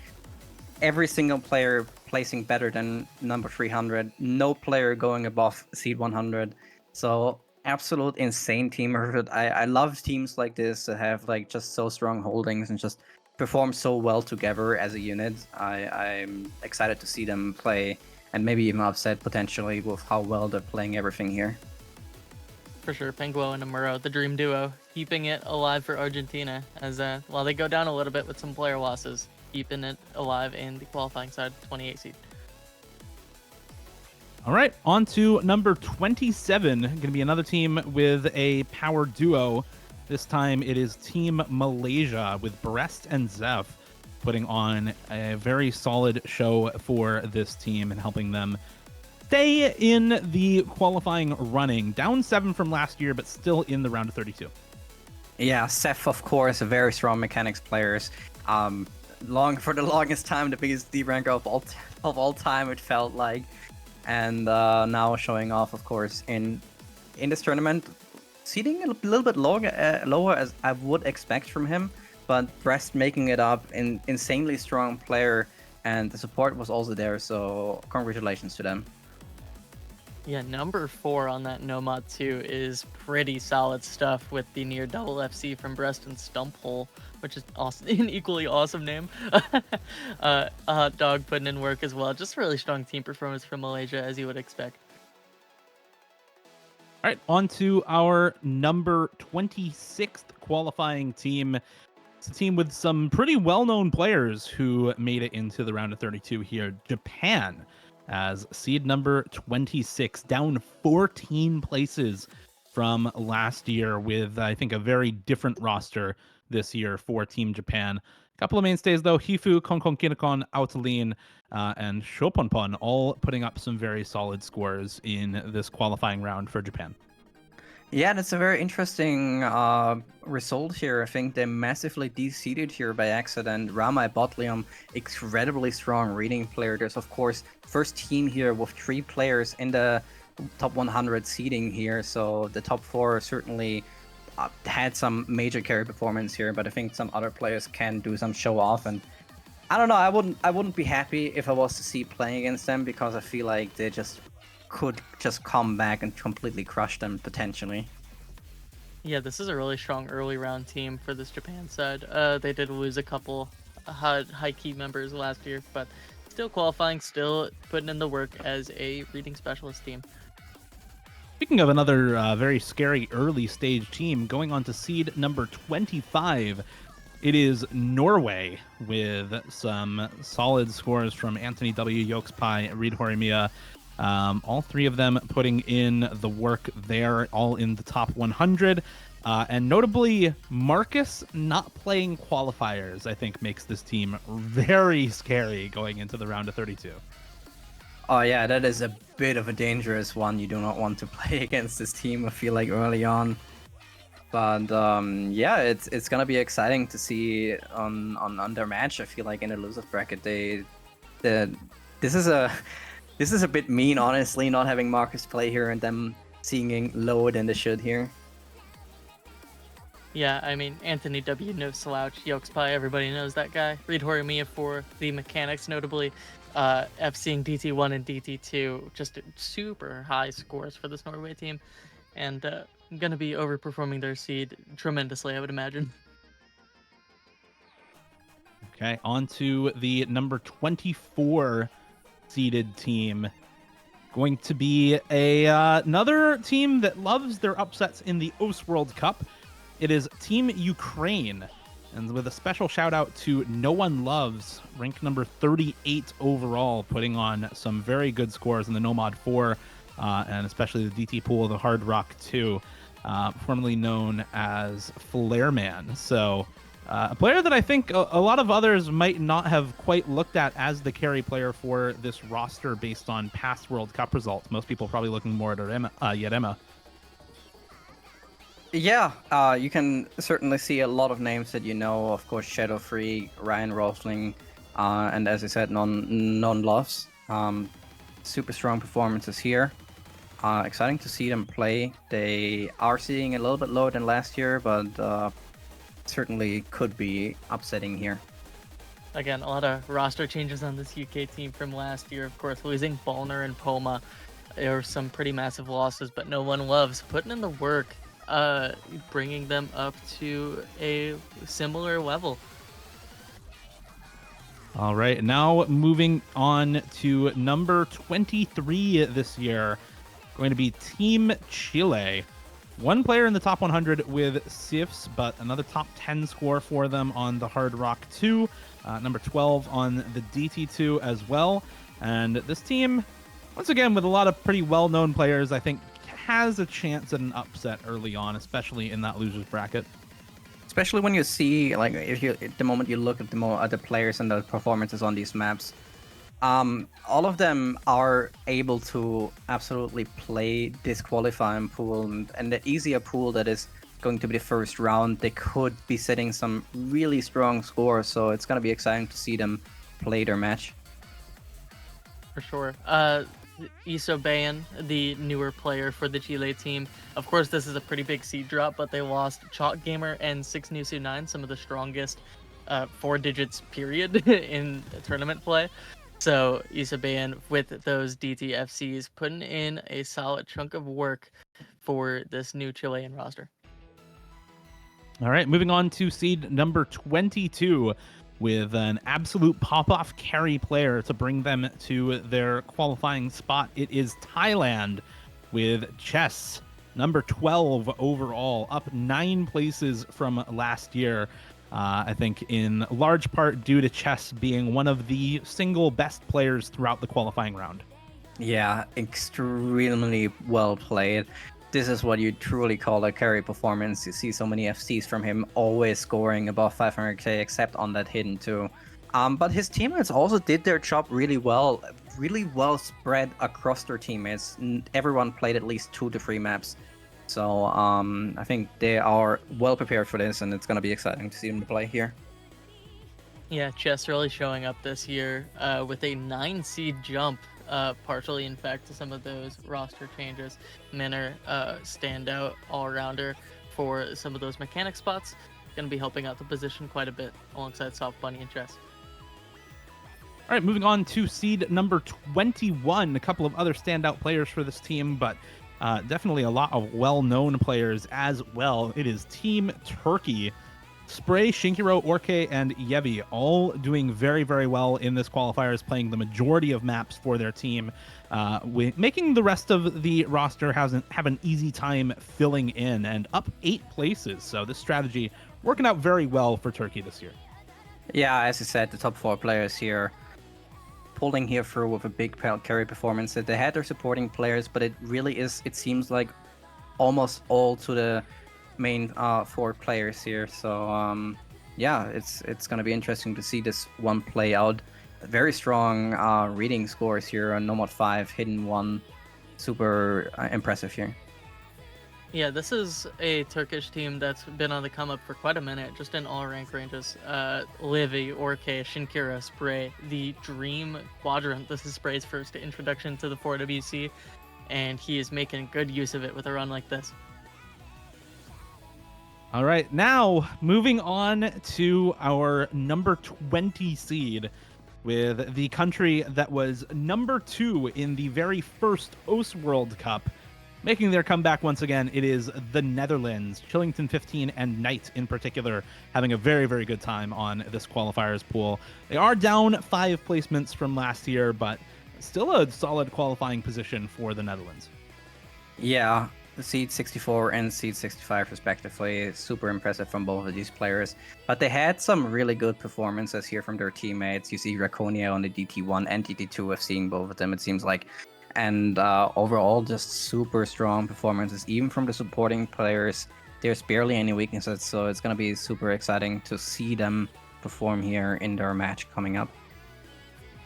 S2: Every single player placing better than number 300. No player going above seed 100. So absolute insane team effort. I love teams like this that have like just so strong holdings and just perform so well together as a unit. I'm excited to see them play and maybe even upset potentially with how well they're playing everything here.
S3: For sure, Penguo and Amuro, the dream duo, keeping it alive for Argentina as while they go down a little bit with some player losses, keeping it alive in the qualifying side, 28 seed.
S1: All right, on to number 27. Going to be another team with a power duo. This time it is Team Malaysia with Brest and Zeph putting on a very solid show for this team and helping them stay in the qualifying running. Down 7 from last year, but still in the round of 32.
S2: Yeah, Zeph, of course, a very strong mechanics players. For the longest time, the biggest D-ranker of all time, it felt like. And now showing off, of course, in this tournament, seeding a little bit lower as I would expect from him, but Brest making it up, an insanely strong player, and the support was also there, so congratulations to them.
S3: Yeah, number 4 on that No Mod 2 is pretty solid stuff with the near double FC from Brest and Stumphole, which is awesome, an equally awesome name. A hot dog putting in work as well. Just really strong team performance from Malaysia, as you would expect.
S1: All right, on to our number 26th qualifying team. It's a team with some pretty well-known players who made it into the round of 32 here. Japan as seed number 26, down 14 places from last year with, I think, a very different roster this year for Team Japan. A couple of mainstays, though, Hifu, Konkon Kinokon, Autalin, and Shoponpon, all putting up some very solid scores in this qualifying round for Japan.
S2: Yeah, that's a very interesting result here. I think they massively de-seeded here by accident. Ramai Botlium, incredibly strong reading player. There's, of course, first team here with 3 players in the top 100 seeding here. So the top 4 certainly had some major carry performance here, but I think some other players can do some show off. And I don't know, I wouldn't be happy if I was to see playing against them, because I feel like they could just come back and completely crush them potentially.
S3: Yeah, this is a really strong early round team for this Japan side. They did lose a couple high key members last year, but still qualifying, still putting in the work as a reading specialist team.
S1: Speaking of another very scary early stage team, going on to seed number 25 it is Norway with some solid scores from Anthony W, Yokespai, Reed Horimiya. All three of them putting in the work there, all in the top 100. And notably, Marcus not playing qualifiers, I think, makes this team very scary going into the round of 32.
S2: Oh yeah, that is a bit of a dangerous one. You do not want to play against this team, I feel like, early on. But yeah, it's gonna be exciting to see on their match. I feel like in the losers bracket, this is a bit mean, honestly, not having Marcus play here and them seeing lower than they should here.
S3: Yeah, I mean, Anthony W, no slouch. Yokespai, everybody knows that guy. Reed Horimiya for the mechanics, notably. FCing DT1 and DT2, just super high scores for this Norway team. And going to be overperforming their seed tremendously, I would imagine.
S1: Okay, on to the number 24 seeded team. Going to be another team that loves their upsets in the OS World Cup. It is Team Ukraine, and with a special shout out to No One Loves, ranked number 38 overall, putting on some very good scores in the Nomad 4, and especially the DT pool, the Hard Rock 2, formerly known as Flareman. So a player that I think a lot of others might not have quite looked at as the carry player for this roster based on past World Cup results. Most people probably looking more at Yerema.
S2: Yeah, you can certainly see a lot of names that you know. Of course, Shadow Free, Ryan Rosling, and as I said, non-loves. Super strong performances here. Exciting to see them play. They are seeing a little bit lower than last year, but certainly could be upsetting here.
S3: Again, a lot of roster changes on this UK team from last year. Of course, losing Ballner and Poma. There were some pretty massive losses, but No One Loves putting in the work, bringing them up to a similar level.
S1: All right, now moving on to number 23 this year, going to be Team Chile. One player in the top 100 with Sifs, but another top 10 score for them on the Hard Rock 2, number 12 on the DT2 as well. And this team, once again, with a lot of pretty well-known players, I think has a chance at an upset early on, especially in that losers bracket.
S2: Especially when you see, like, if you at the moment you look at the players and the performances on these maps, all of them are able to absolutely play this qualifying pool, and the easier pool that is going to be the first round, they could be setting some really strong scores. So it's going to be exciting to see them play their match.
S3: For sure. Isobayan, the newer player for the Chile team. Of course, this is a pretty big seed drop, but they lost Chalk Gamer and 6Nusu9, some of the strongest 4 digits period in tournament play. So Isobayan with those DTFCs putting in a solid chunk of work for this new Chilean roster.
S1: All right, moving on to seed number 22 with an absolute pop-off carry player to bring them to their qualifying spot. It is Thailand with Chess, number 12 overall, up 9 places from last year. I think in large part due to Chess being one of the single best players throughout the qualifying round.
S2: Yeah, extremely well played. This is what you truly call a carry performance. You see so many FCs from him always scoring above 500k, except on that hidden too. But his teammates also did their job really well spread across their teammates. Everyone played at least 2 to 3 maps. So I think they are well prepared for this, and it's going to be exciting to see them play here.
S3: Yeah, Chess really showing up this year with a 9 seed jump, partially in fact to some of those roster changes. Minner, standout all-rounder for some of those mechanic spots. Going to be helping out the position quite a bit alongside Soft Bunny and Chess.
S1: All right, moving on to seed number 21. A couple of other standout players for this team, but definitely a lot of well-known players as well. It is Team Turkey. Spray, Shinkiro, Orke, and Yevi all doing very, very well in this qualifiers, playing the majority of maps for their team, making the rest of the roster have an easy time filling in, and up 8 places. So this strategy working out very well for Turkey this year.
S2: Yeah, as you said, the top 4 players here pulling here through with a big carry performance. That they had their supporting players, but it really is, it seems like almost all to the main 4 players here. So yeah, it's gonna be interesting to see this one play out. Very strong reading scores here on Nomad 5, Hidden 1. Super impressive here.
S3: Yeah, this is a Turkish team that's been on the come up for quite a minute, just in all rank ranges. Livy, Orke, Shinkira, Spray, the Dream Quadrant. This is Spray's first introduction to the 4WC, and he is making good use of it with a run like this.
S1: All right, now moving on to our number 20 seed with the country that was number 2 in the very first OS World Cup. Making their comeback once again, it is the Netherlands. Chillington 15 and Knight in particular having a very, very good time on this qualifiers pool. They are down 5 placements from last year, but still a solid qualifying position for the Netherlands.
S2: Yeah, the seed 64 and seed 65 respectively. Super impressive from both of these players. But they had some really good performances here from their teammates. You see Raconia on the DT1 and DT2. I've seen both of them, it seems like. And overall, just super strong performances, even from the supporting players. There's barely any weaknesses, so it's going to be super exciting to see them perform here in their match coming up.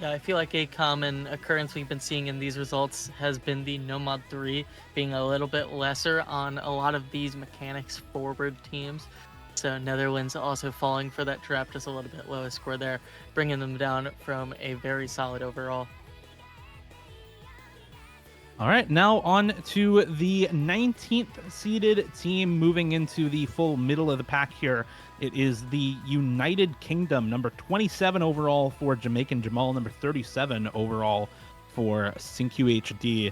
S3: Yeah, I feel like a common occurrence we've been seeing in these results has been the Nomad 3 being a little bit lesser on a lot of these mechanics forward teams. So Netherlands also falling for that trap, just a little bit lowest score there, bringing them down from a very solid overall.
S1: All right, now on to the 19th seeded team moving into the full middle of the pack here. It is the United Kingdom, number 27 overall for Jamaican Jamal, number 37 overall for SyncUHD.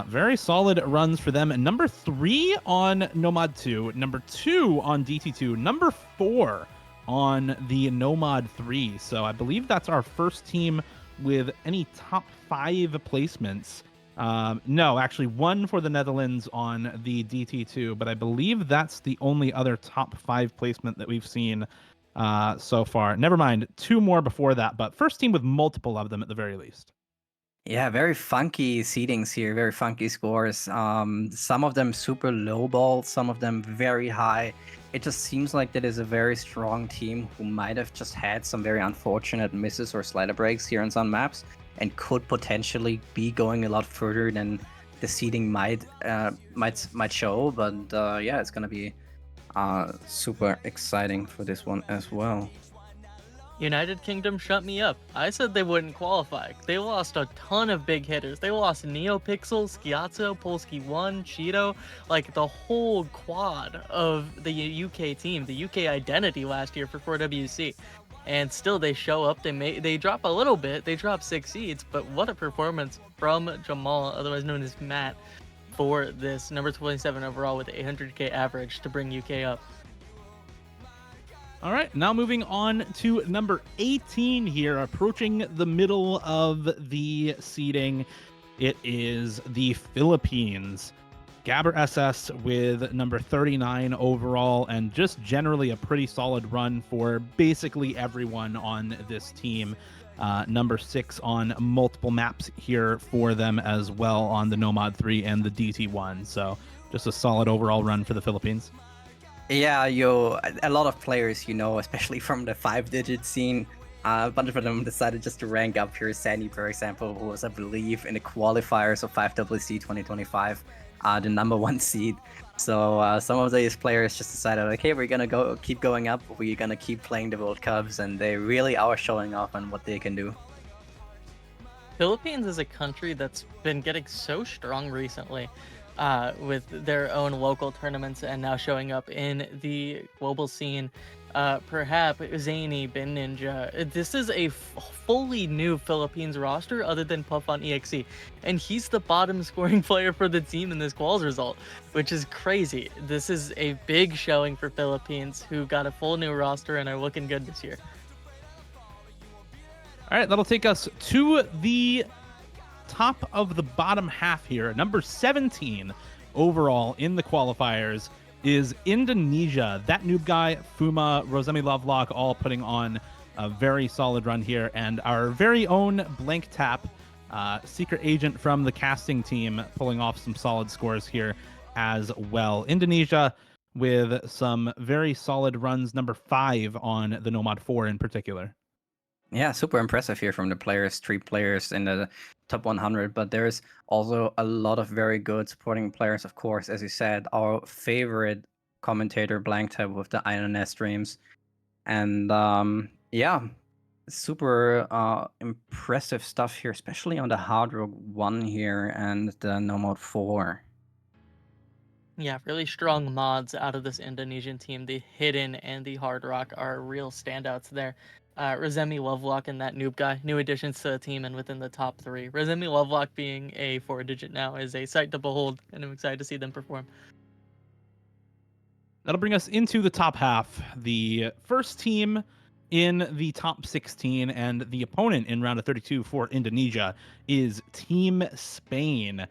S1: Very solid runs for them. Number 3 on Nomad 2, number 2 on DT2, number 4 on the Nomad 3. So I believe that's our first team with any top 5 placements. No, actually 1 for the Netherlands on the DT2, but I believe that's the only other top 5 placement that we've seen so far. Never mind, 2 more before that, but first team with multiple of them at the very least.
S2: Yeah, very funky seedings here, very funky scores. Some of them super low ball, some of them very high. It just seems like that is a very strong team who might have just had some very unfortunate misses or slider breaks here on some maps, and could potentially be going a lot further than the seeding might show. But yeah, it's gonna be super exciting for this one as well.
S3: United Kingdom shut me up. I said they wouldn't qualify. They lost a ton of big hitters. They lost Neopixel, Schiazzo, Polski 1, Cheeto, like the whole quad of the UK team, the UK identity last year for 4WC. And still they show up, they drop a little bit, they drop 6 seeds, but what a performance from Jamal, otherwise known as Matt, for this number 27 overall with 800k average to bring UK up.
S1: All right, now moving on to number 18 here, approaching the middle of the seeding. It is the Philippines. Gabber SS with number 39 overall, and just generally a pretty solid run for basically everyone on this team. Number 6 on multiple maps here for them as well on the Nomad 3 and the DT1. So just a solid overall run for the Philippines.
S2: Yeah, a lot of players, especially from the 5-digit scene, a bunch of them decided just to rank up here. Sandy, for example, who was, I believe, in the qualifiers of 5WC 2025. The number 1 seed. So some of these players just decided, okay, we're gonna keep going up. We're gonna keep playing the World Cups, and they really are showing off on what they can do.
S3: Philippines is a country that's been getting so strong recently, with their own local tournaments and now showing up in the global scene. Perhaps Zany, Bin Ninja. This is a fully new Philippines roster other than Puff on EXE. And he's the bottom scoring player for the team in this quals result, which is crazy. This is a big showing for Philippines, who got a full new roster and are looking good this year.
S1: All right, that'll take us to the top of the bottom half here. Number 17 overall in the qualifiers. is Indonesia. That noob guy, Fuma, Rosemi Lovelock, all putting on a very solid run here. And our very own Blank Tap, secret agent from the casting team, pulling off some solid scores here as well. Indonesia with some very solid runs, number 5 on the Nomad 4 in particular.
S2: Yeah, super impressive here from the players, 3 players in the top 100, but there's also a lot of very good supporting players, of course, as you said, our favorite commentator, Blank Tab, with the INS streams. And yeah, super impressive stuff here, especially on the Hard Rock 1 here and the Nomad 4.
S3: Yeah, really strong mods out of this Indonesian team. The Hidden and the Hard Rock are real standouts there. Rosemi Lovelock and that noob guy, new additions to the team and within the top 3. Rosemi Lovelock being a 4-digit now is a sight to behold, and I'm excited to see them perform.
S1: That'll bring us into the top half. The first team in the top 16 and the opponent in round of 32 for Indonesia is Team Spain.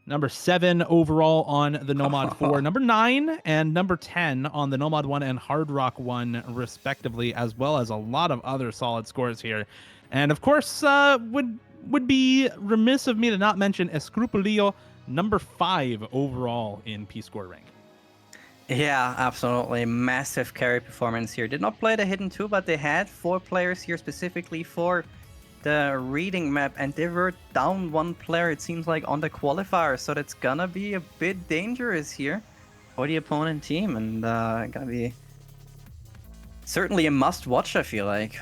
S1: Number 7 overall on the Nomad 4, number 9 and number 10 on the Nomad 1 and Hard Rock 1, respectively, as well as a lot of other solid scores here. And of course, would be remiss of me to not mention Escrupulillo, number 5 overall in P-score rank.
S2: Yeah, absolutely. Massive carry performance here. Did not play the Hidden 2, but they had 4 players here specifically for the reading map, and they were down 1 player, it seems like, on the qualifier. So that's gonna be a bit dangerous here for the opponent team, and gonna be certainly a must-watch, I feel like.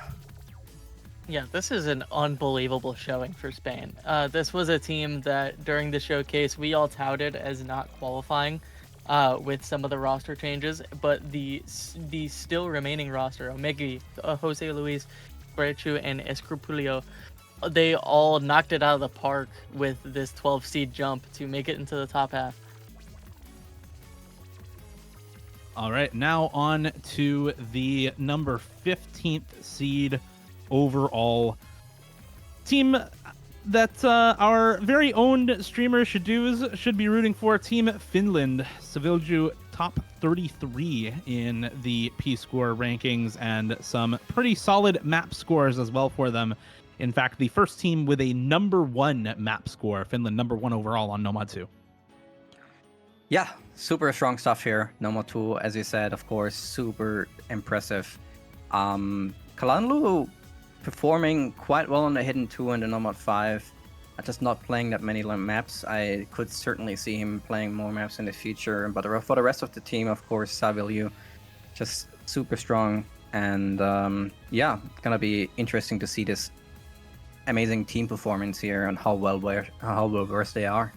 S3: Yeah, this is an unbelievable showing for Spain. This was a team that during the showcase we all touted as not qualifying with some of the roster changes, but the still remaining roster, Omegi, Jose Luis, Brechu, and Escrupulillo, they all knocked it out of the park with this 12 seed jump to make it into the top half.
S1: All right, now on to the number 15th seed overall team that our very own streamer Shadoos should be rooting for. Team Finland, Civilju, top 33 in the P-score rankings, and some pretty solid map scores as well for them. In fact, the first team with a number 1 map score, Finland number 1 overall on Nomad 2.
S2: Yeah, super strong stuff here. Nomad 2, as you said, of course, super impressive. Kalanlu performing quite well on the Hidden 2 and the Nomad 5. Just not playing that many maps. I could certainly see him playing more maps in the future. But for the rest of the team, of course, Savilju, just super strong. And yeah, gonna be interesting to see this amazing team performance here and how well versed they are.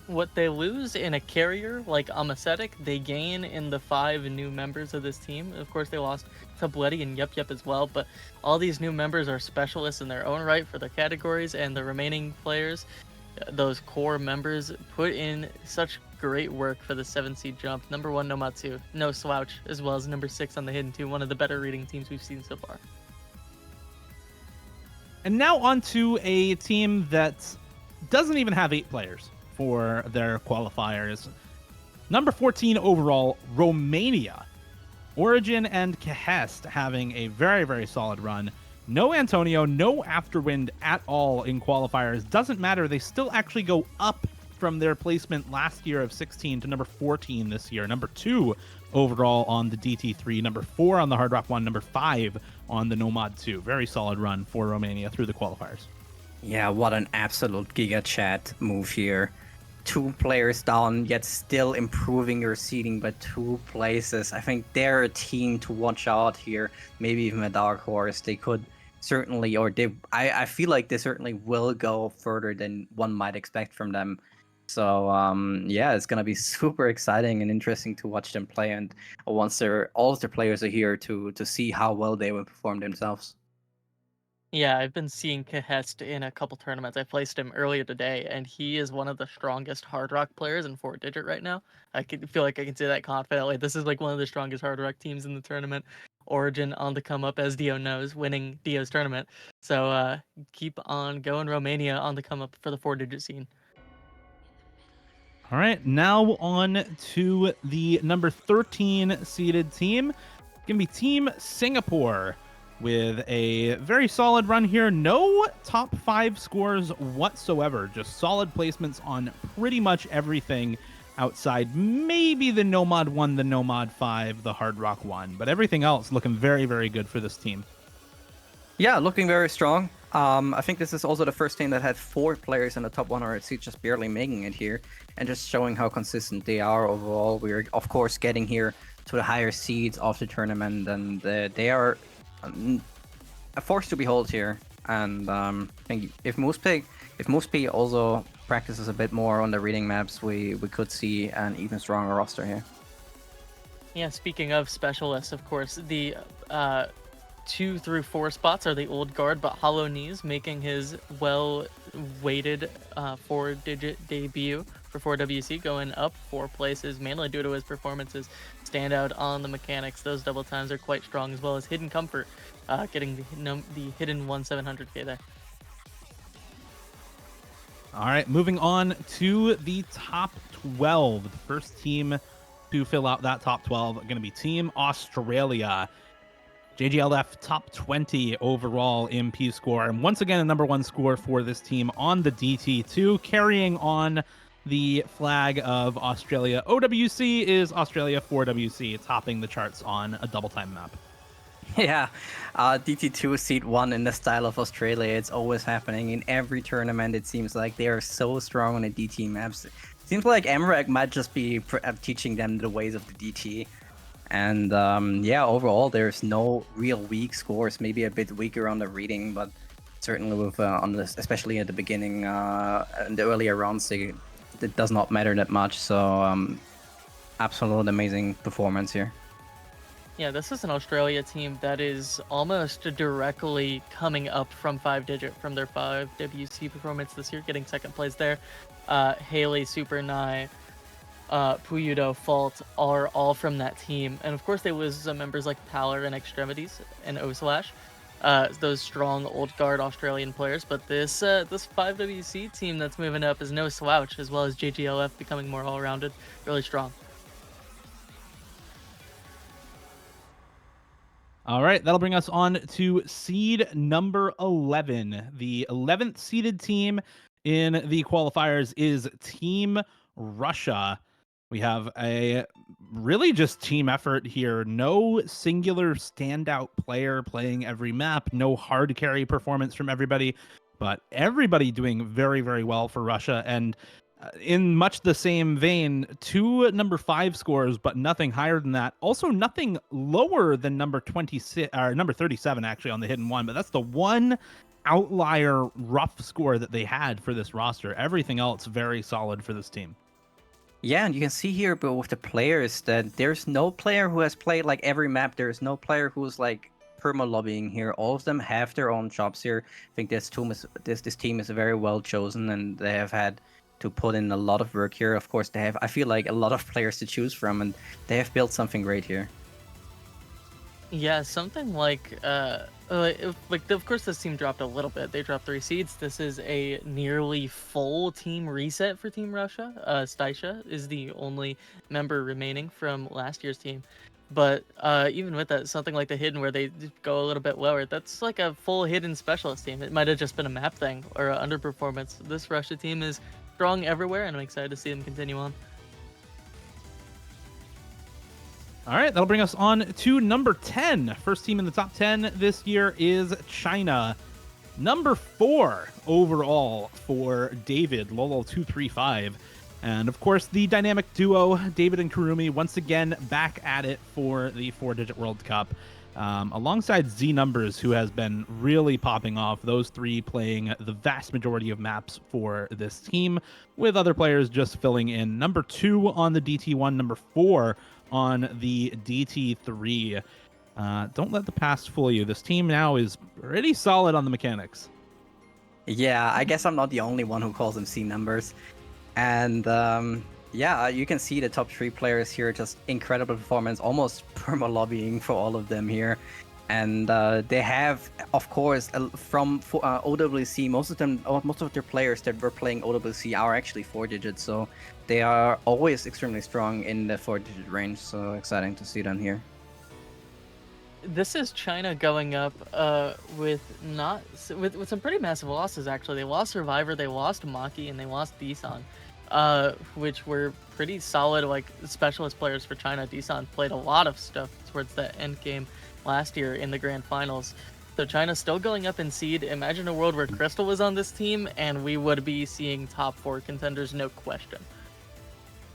S3: What they lose in a carrier like Amacetic, they gain in the 5 new members of this team. Of course, they lost Tabletti and Yup as well, but all these new members are specialists in their own right for their categories, and the remaining players, those core members, put in such great work for the 7 seed jump. Number 1, Nomatsu, no slouch, as well as number 6 on the Hidden 2, one of the better reading teams we've seen so far.
S1: And now on to a team that doesn't even have 8 players for their qualifiers. Number 14 overall, Romania. Origin and Kahest having a very, very solid run. No Antonio, no Afterwind at all in qualifiers. Doesn't matter. They still actually go up from their placement last year of 16 to number 14 this year. Number 2 overall on the DT3, number 4 on the Hard Rock 1, number 5 on the Nomad 2. Very solid run for Romania through the qualifiers.
S2: Yeah, what an absolute Giga Chat move here. 2 players down, yet still improving your seeding by 2 places. I think they're a team to watch out here. Maybe even a dark horse. They could certainly, I feel like they certainly will go further than one might expect from them. So yeah, it's gonna be super exciting and interesting to watch them play. And once all of their players are here to see how well they will perform themselves.
S3: Yeah, I've been seeing Kahest in a couple tournaments. I placed him earlier today, and he is one of the strongest Hard Rock players in 4-digit right now. I feel like I can say that confidently. This is like one of the strongest Hard Rock teams in the tournament. Origin on the come up, as Dio knows, winning Dio's tournament. So keep on going, Romania on the come up for the 4-digit scene.
S1: All right, now on to the number 13 seeded team. It's going to be Team Singapore with a very solid run here. No top 5 scores whatsoever, just solid placements on pretty much everything outside maybe the Nomad 1, the Nomad 5, the Hard Rock 1, but everything else looking very, very good for this team.
S2: Yeah, looking very strong. I think this is also the first team that had 4 players in the top 100 seed, just barely making it here, and just showing how consistent they are overall. We're, of course, getting here to the higher seeds of the tournament, and they are a force to behold here. And I think if Moosepay also practices a bit more on the reading maps, we could see an even stronger roster here.
S3: Yeah, speaking of specialists, of course, the 2 through 4 spots are the old guard, but Hollow Knees making his well-weighted 4-digit debut for 4WC, going up 4 places, mainly due to his performances. Standout on the mechanics, those double times are quite strong, as well as Hidden Comfort, getting the hidden 1/700K there.
S1: All right, moving on to the top 12. The first team to fill out that top 12 going to be Team Australia. JGLF top 20 overall MP score, and once again a number 1 score for this team on the DT2, carrying on the flag of Australia. OWC is Australia 4WC, topping the charts on a double time map.
S2: Yeah, DT2 seed 1 in the style of Australia. It's always happening in every tournament. It seems like they are so strong on the DT maps. It seems like MREG might just be teaching them the ways of the DT. And yeah, overall, there's no real weak scores. Maybe a bit weaker on the reading, but certainly with especially at the beginning, in the earlier rounds, it does not matter that much. So absolute amazing performance here.
S3: Yeah, this is an Australia team that is almost directly coming up from 5-digit from their 5WC performance this year, getting second place there. Haley, Super Nye, Puyudo, Fault are all from that team, and of course they lose some members like Paler and Extremities and Oslash, those strong old guard Australian players. But this 5WC team that's moving up is no slouch, as well as JGLF becoming more all-rounded, really strong.
S1: All right, that'll bring us on to seed number 11. The 11th seeded team in the qualifiers is Team Russia. We have a really just team effort here. No singular standout player playing every map. No hard carry performance from everybody, but everybody doing very, very well for Russia. And in much the same vein, 2 number 5 scores, but nothing higher than that. Also, nothing lower than number 26 or number 37 actually on the hidden 1. But that's the one outlier rough score that they had for this roster. Everything else very solid for this team.
S2: Yeah, and you can see here, but with the players, that there's no player who has played like every map. There's no player who's like perma lobbying here. All of them have their own jobs here. I think this team is very well chosen, and they have had to put in a lot of work here. Of course, they have, I feel like, a lot of players to choose from, and they have built something great here.
S3: Yeah, something like, of course this team dropped a little bit. They dropped 3 seeds. This is a nearly full team reset for Team Russia. Staisha is the only member remaining from last year's team. But even with that, something like the hidden where they go a little bit lower, that's like a full hidden specialist team. It might have just been a map thing or an underperformance. This Russia team is strong everywhere, and I'm excited to see them continue on.
S1: All right, that'll bring us on to number 10. First team in the top 10 this year is China. Number 4 overall for David, Lolo235. And of course, the dynamic duo, David and Kurumi, once again back at it for the 4-digit World Cup. Alongside Z Numbers, who has been really popping off. Those 3 playing the vast majority of maps for this team, with other players just filling in. Number 2 on the DT1, number 4 on the DT3. Don't let the past fool you. This team now is pretty solid on the mechanics.
S2: Yeah, I guess I'm not the only one who calls them C numbers. And yeah, you can see the top 3 players here, just incredible performance, almost perma lobbying for all of them here. And they have, of course, from OWC, most of their players that were playing OWC are actually 4-digit, so they are always extremely strong in the 4-digit range. So exciting to see them here.
S3: This is China going up with with some pretty massive losses actually. They lost Survivor, they lost Maki, and they lost Desan, which were pretty solid like specialist players for China. Desan played a lot of stuff towards the end game last year in the grand finals. So China's still going up in seed. Imagine a world where Crystal was on this team and we would be seeing top 4 contenders, no question.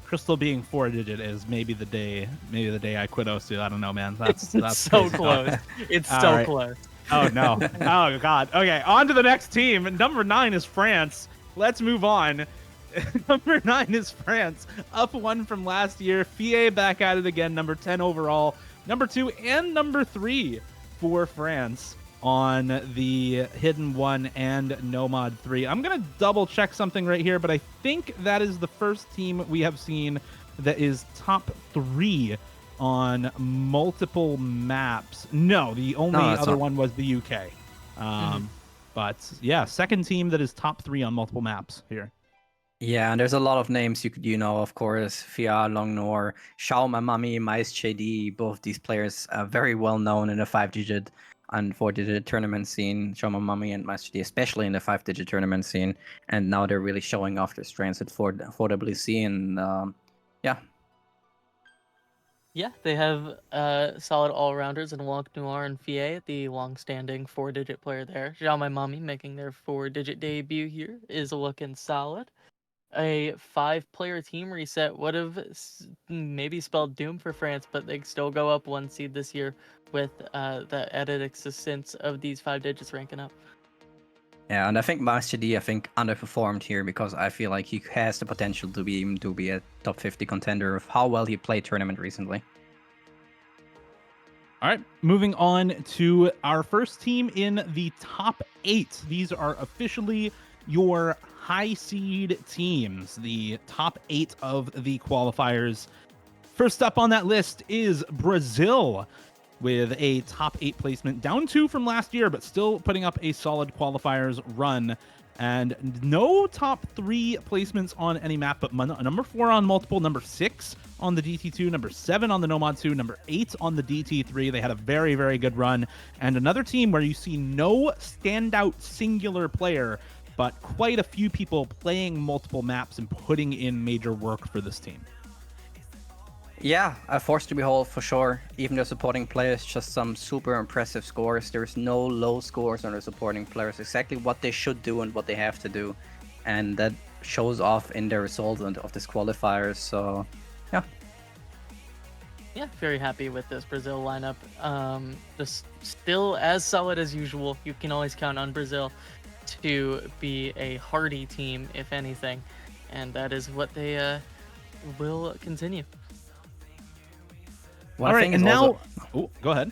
S1: Crystal being 4-digit is maybe the day I quit OSU. I don't know, man. That's
S3: so close. It's so
S1: right.
S3: close.
S1: Oh no. Oh god. Okay, on to the next team. Number 9 is France. Let's move on. Number 9 is France. Up 1 from last year. FIA back at it again. Number 10 overall. Number 2 and number 3 for France on the Hidden 1 and Nomad 3. I'm going to double check something right here, but I think that is the first team we have seen that is top 3 on multiple maps. No, the only other one was the UK. But yeah, second team that is top 3 on multiple maps here.
S2: Yeah, and there's a lot of names you could, of course, Fia, Longnor, Xiao Mamami, Mais Chedi, both these players are very well known in the 5-digit and 4-digit tournament scene. Xiao Mamami and Mais Chedi, especially in the 5-digit tournament scene, and now they're really showing off their strengths at 4WC, and yeah.
S3: Yeah, they have solid all-rounders in Wonk Noir and Fie, the long-standing 4-digit player there. Xiao My Mommy making their 4-digit debut here is looking solid. A 5-player team reset would have maybe spelled doom for France, but they still go up 1 seed this year with the added existence of these 5 digits ranking up.
S2: Yeah, and I think Master D, underperformed here because I feel like he has the potential to be a top 50 contender of how well he played tournament recently.
S1: All right, moving on to our first team in the top 8. These are officially your high seed teams, the top 8 of the qualifiers. First up on that list is Brazil with a top 8 placement, down 2 from last year, but still putting up a solid qualifiers run. And no top 3 placements on any map, but number 4 on multiple, number 6 on the DT2, number 7 on the Nomad 2, number 8 on the DT3. They had a very, very good run. And another team where you see no standout singular player, but quite a few people playing multiple maps and putting in major work for this team.
S2: Yeah, a force to behold for sure. Even the supporting players, just some super impressive scores. There's no low scores on the supporting players. Exactly what they should do and what they have to do. And that shows off in their results of this qualifier. So, yeah.
S3: Yeah, very happy with this Brazil lineup. Just still as solid as usual. You can always count on Brazil to be a hardy team, if anything. And that is what they will continue.
S1: All right, and now... go ahead.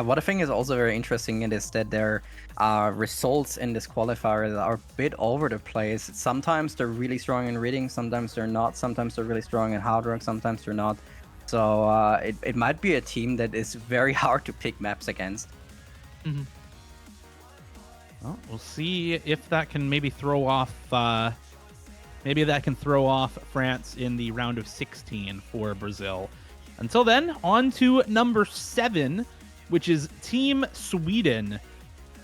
S2: What I think is also very interesting is that their results in this qualifier are a bit over the place. Sometimes they're really strong in reading, sometimes they're not. Sometimes they're really strong in hard rock, sometimes they're not. So it might be a team that is very hard to pick maps against.
S3: Mm-hmm.
S1: Well, we'll see if that can maybe throw off... France in the round of 16 for Brazil. Until then, on to number 7, which is Team Sweden.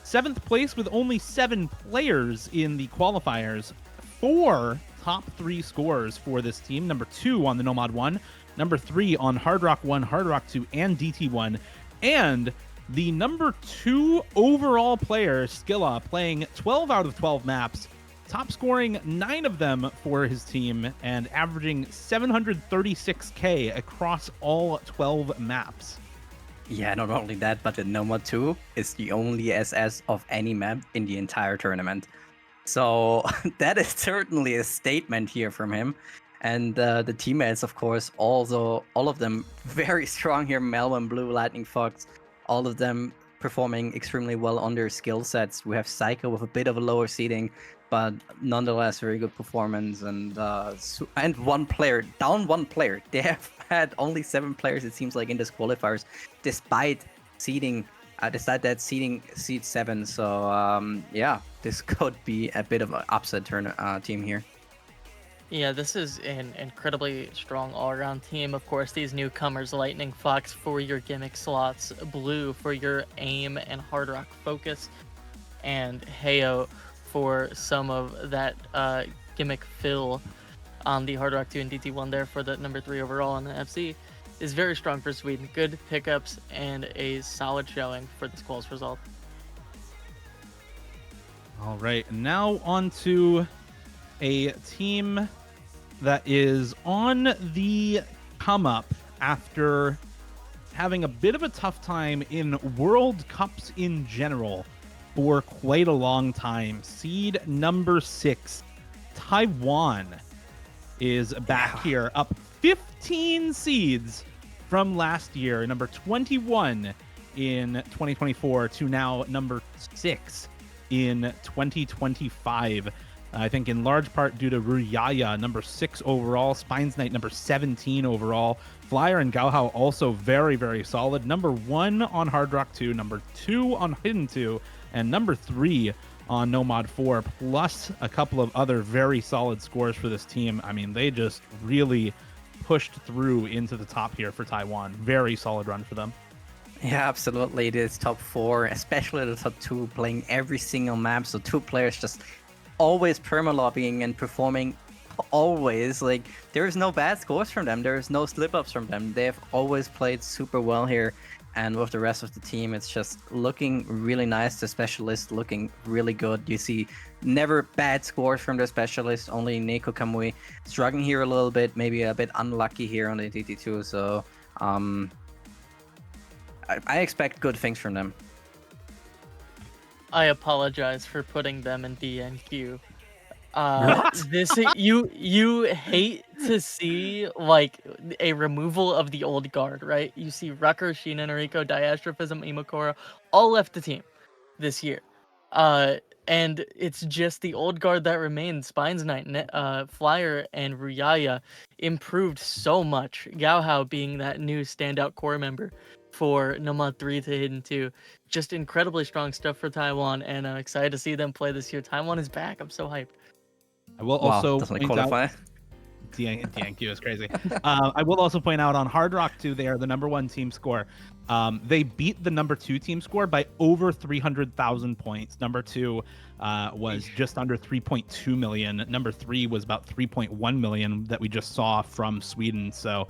S1: 7th place with only 7 players in the qualifiers. 4 top 3 scores for this team. Number 2 on the Nomad 1, number 3 on Hard Rock 1, Hard Rock 2, and DT1. And the number 2 overall player, Skilla, playing 12 out of 12 maps. Top scoring 9 of them for his team and averaging 736k across all 12 maps.
S2: Yeah, not only that, but the Nomad 2 is the only SS of any map in the entire tournament. So that is certainly a statement here from him. And the teammates, of course, also, all of them very strong here. Melvin, Blue, Lightning Fox, all of them performing extremely well on their skill sets. We have Psycho with a bit of a lower seeding, but nonetheless, very good performance. And one player, down 1 player. They have had only 7 players, it seems like, in this qualifiers, despite seeding decide that seed 7. So yeah, this could be a bit of an upset team here.
S3: Yeah, this is an incredibly strong all-around team. Of course, these newcomers, Lightning Fox for your gimmick slots, Blue for your aim and hard rock focus, and Heyo for some of that gimmick fill on the Hard Rock 2 and DT1 there for the number 3 overall in the FC, is very strong for Sweden. Good pickups and a solid showing for this quals result.
S1: All right, now on to a team that is on the come up after having a bit of a tough time in World Cups in general for quite a long time. Seed number 6, Taiwan, is back here, up 15 seeds from last year, number 21 in 2024 to now number 6 in 2025. I think in large part due to Ruyaya, number 6 overall, Spines Knight, number 17 overall. Flyer and Gaohao also very, very solid. Number 1 on Hard Rock 2, number 2 on Hidden 2, and number 3 on Nomad 4, plus a couple of other very solid scores for this team. I mean, they just really pushed through into the top here for Taiwan. Very solid run for them.
S2: Yeah, absolutely. This top 4, especially the top 2, playing every single map. So 2 players just always perma-lobbying and performing always. Like, there is no bad scores from them. There is no slip-ups from them. They have always played super well here. And with the rest of the team, it's just looking really nice. The specialist looking really good. You see never bad scores from the specialist. Only Neko Kamui struggling here a little bit. Maybe a bit unlucky here on the DT2. So I expect good things from them.
S3: I apologize for putting them in DNQ.
S1: What?
S3: This you hate to see like a removal of the old guard, right? You see Rucker, Sheena, Noriko, Diastrophism, Imakura all left the team this year. And it's just the old guard that remains. Spines Knight, Flyer, and Ruyaya improved so much. Gaohao being that new standout core member for Nomad 3 to Hidden 2. Just incredibly strong stuff for Taiwan, and I'm excited to see them play this year. Taiwan is back. I'm so hyped.
S1: I will also
S2: doesn't it
S1: point
S2: qualify?
S1: out DNQ is crazy. I will also point out on Hard Rock 2, they are the number 1 team score. They beat the number 2 team score by over 300,000 points. Number 2 was just under 3.2 million. Number 3 was about 3.1 million that we just saw from Sweden. So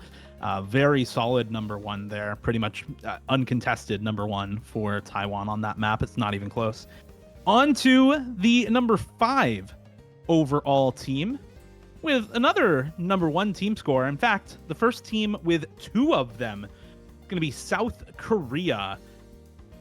S1: very solid number 1 there. Pretty much uncontested number 1 for Taiwan on that map. It's not even close. On to the number 5 overall team with another number 1 team score. In fact, the first team with 2 of them is going to be South Korea.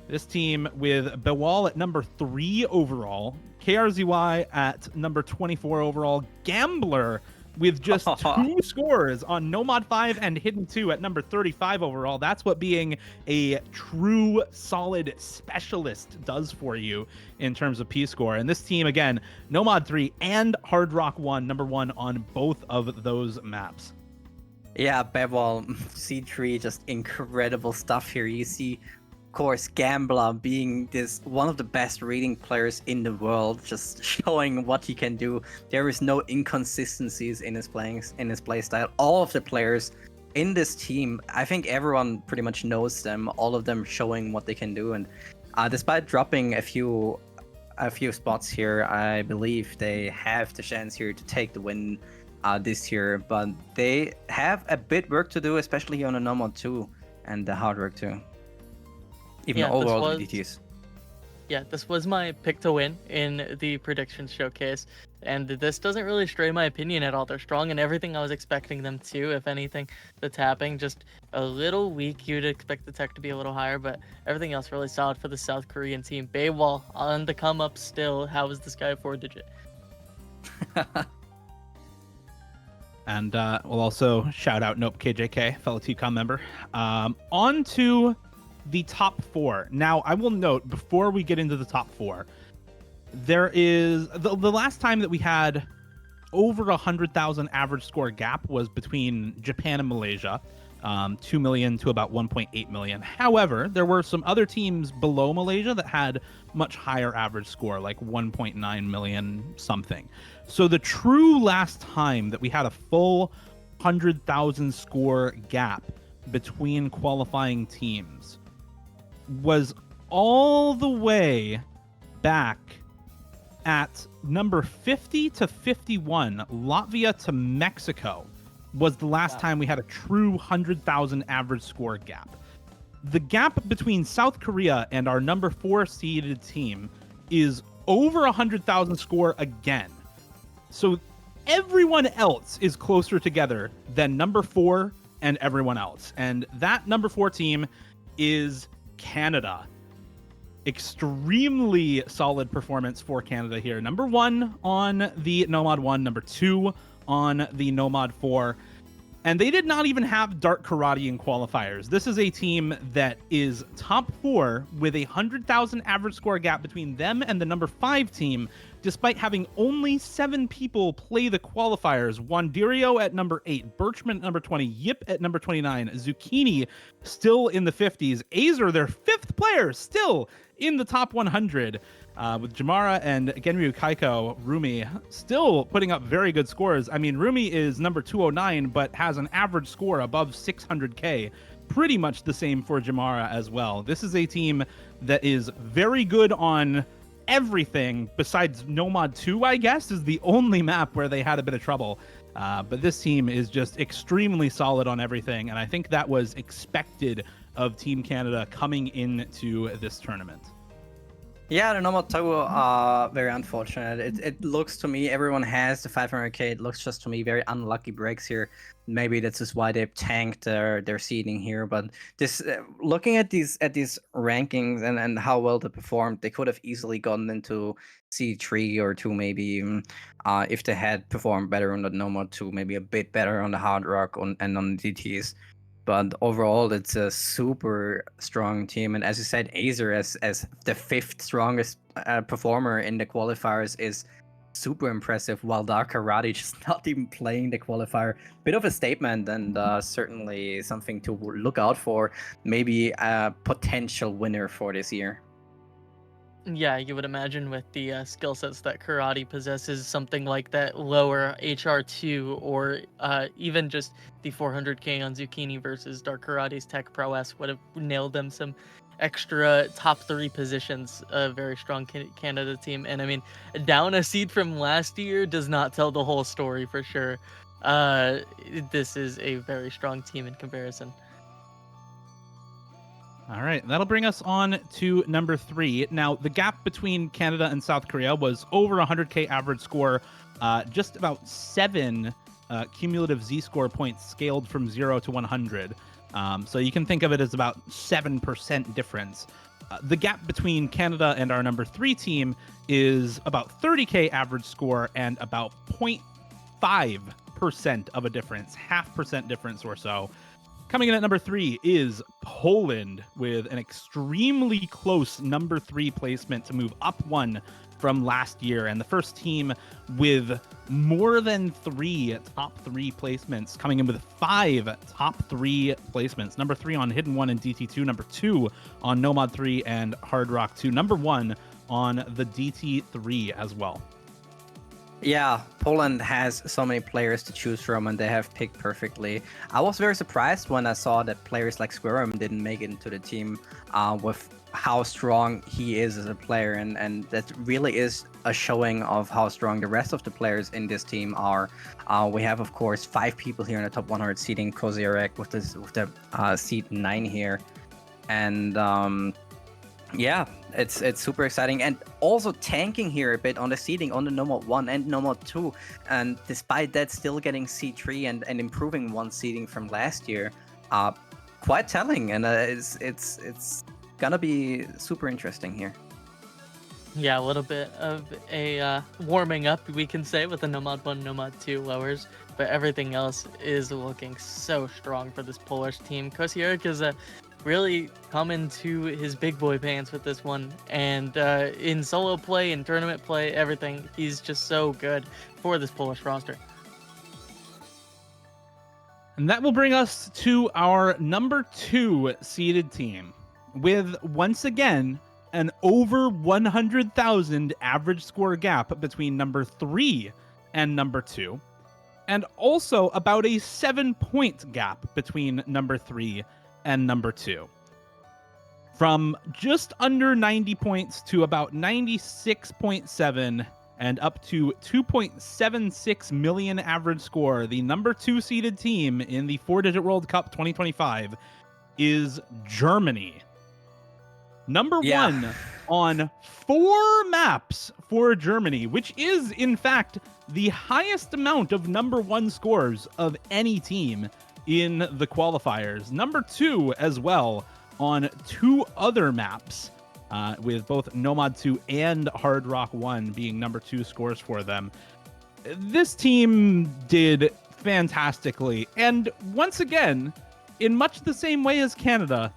S1: This team with Bewal at number 3 overall, KRZY at number 24 overall, Gambler with just 2 scores on Nomad 5 and Hidden 2 at number 35 overall. That's what being a true solid specialist does for you in terms of P score. And this team, again, Nomad 3 and Hard Rock 1, number 1 on both of those maps.
S2: Yeah, Bevwal, C3, just incredible stuff here. You see, of course, Gambler being this one of the best reading players in the world, just showing what he can do. There is no inconsistencies in his play style. All of the players in this team, I think everyone pretty much knows them. All of them showing what they can do, and despite dropping a few spots here, I believe they have the chance here to take the win this year. But they have a bit work to do, especially on the Nomad 2 and the Hard Work 2. Even overall the DTs.
S3: Yeah, this was my pick to win in the predictions showcase, and this doesn't really stray my opinion at all. They're strong in everything I was expecting them to. If anything, the tapping just a little weak. You'd expect the tech to be a little higher, but everything else really solid for the South Korean team. Baywall on the come up still. How is this guy 4-digit?
S1: And we'll also shout out Nope KJK, fellow TCOM member. On to the top 4. Now, I will note, before we get into the top 4, there is the last time that we had over 100,000 average score gap was between Japan and Malaysia. 2 million to about 1.8 million. However, there were some other teams below Malaysia that had much higher average score, like 1.9 million something. So the true last time that we had a full 100,000 score gap between qualifying teams was all the way back at number 50 to 51, Latvia to Mexico was the last time we had a true 100,000 average score gap. The gap between South Korea and our number 4 seeded team is over 100,000 score again. So everyone else is closer together than number 4 and everyone else. And that number 4 team is Canada. Extremely solid performance for Canada here. Number 1 on the Nomad 1, number 2 on the Nomad 4. And they did not even have Dark Karate in qualifiers. This is a team that is top 4 with a 100,000 average score gap between them and the number 5 team, despite having only 7 people play the qualifiers. Wandirio at number 8, Birchman at number 20, Yip at number 29, Zucchini still in the 50s, Azer, their 5th player, still in the top 100. With Jamara and Genryu Kaiko, Rumi still putting up very good scores. I mean, Rumi is number 209, but has an average score above 600k. Pretty much the same for Jamara as well. This is a team that is very good on everything besides Nomad 2, I guess, is the only map where they had a bit of trouble. But this team is just extremely solid on everything, and I think that was expected of Team Canada coming into this tournament.
S2: Yeah, the Nomad 2, very unfortunate. It looks to me, everyone has the 500k. It looks just to me very unlucky breaks here. Maybe that's just why they've tanked their seeding here. But this, looking at these rankings and how well they performed, they could have easily gotten into C3 or 2, maybe even if they had performed better on the Nomad 2, maybe a bit better on the Hard Rock and on the DTs. But overall, it's a super strong team. And as you said, Azer as the 5th strongest performer in the qualifiers is super impressive, while Dark Karate just not even playing the qualifier. Bit of a statement, and certainly something to look out for. Maybe a potential winner for this year.
S3: Yeah, you would imagine with the skill sets that Karate possesses, something like that lower HR2 or even just the 400k on Zucchini versus Dark Karate's tech prowess would have nailed them some extra top 3 positions. A very strong Canada team. And I mean, down a seed from last year does not tell the whole story for sure. This is a very strong team in comparison.
S1: All right, that'll bring us on to number 3. Now, the gap between Canada and South Korea was over 100k average score, just about 7 cumulative Z-score points scaled from 0 to 100. So you can think of it as about 7% difference. The gap between Canada and our number 3 team is about 30k average score and about 0.5% of a difference, 0.5% difference or so. Coming in at number 3 is Poland with an extremely close number 3 placement to move up 1 from last year, and the first team with more than 3 top 3 placements, coming in with 5 top 3 placements. Number 3 on Hidden 1 and DT2, number 2 on Nomad 3 and Hard Rock 2, number 1 on the DT3 as well.
S2: Yeah, Poland has so many players to choose from, and they have picked perfectly. I was very surprised when I saw that players like Squirrem didn't make it into the team with how strong he is as a player, and that really is a showing of how strong the rest of the players in this team are. We have, of course, 5 people here in the top 100 seeding, Kozierek with the seed 9 here, and yeah, it's super exciting, and also tanking here a bit on the seeding on the Nomad 1 and Nomad 2, and despite that still getting C3 and improving 1 seeding from last year. Quite telling, and it's gonna be super interesting here.
S3: Yeah, a little bit of a warming up, we can say, with the Nomad 1, Nomad 2 lowers, but everything else is looking so strong for this Polish team. Kozierek is really come into his big boy pants with this one, and in solo play and tournament play, everything, he's just so good for this Polish roster.
S1: And that will bring us to our number 2 seeded team with, once again, an over 100,000 average score gap between number 3 and number 2, and also about a 7-point gap between number 3 and number 2. From just under 90 points to about 96.7 and up to 2.76 million average score, the number 2 seeded team in the 4-digit World Cup 2025 is Germany. Number 1 on 4 maps for Germany, which is, in fact, the highest amount of number 1 scores of any team in the qualifiers. Number 2 as well on 2 other maps, with both Nomad 2 and Hard Rock 1 being number 2 scores for them. This team did fantastically, and once again, in much the same way as Canada,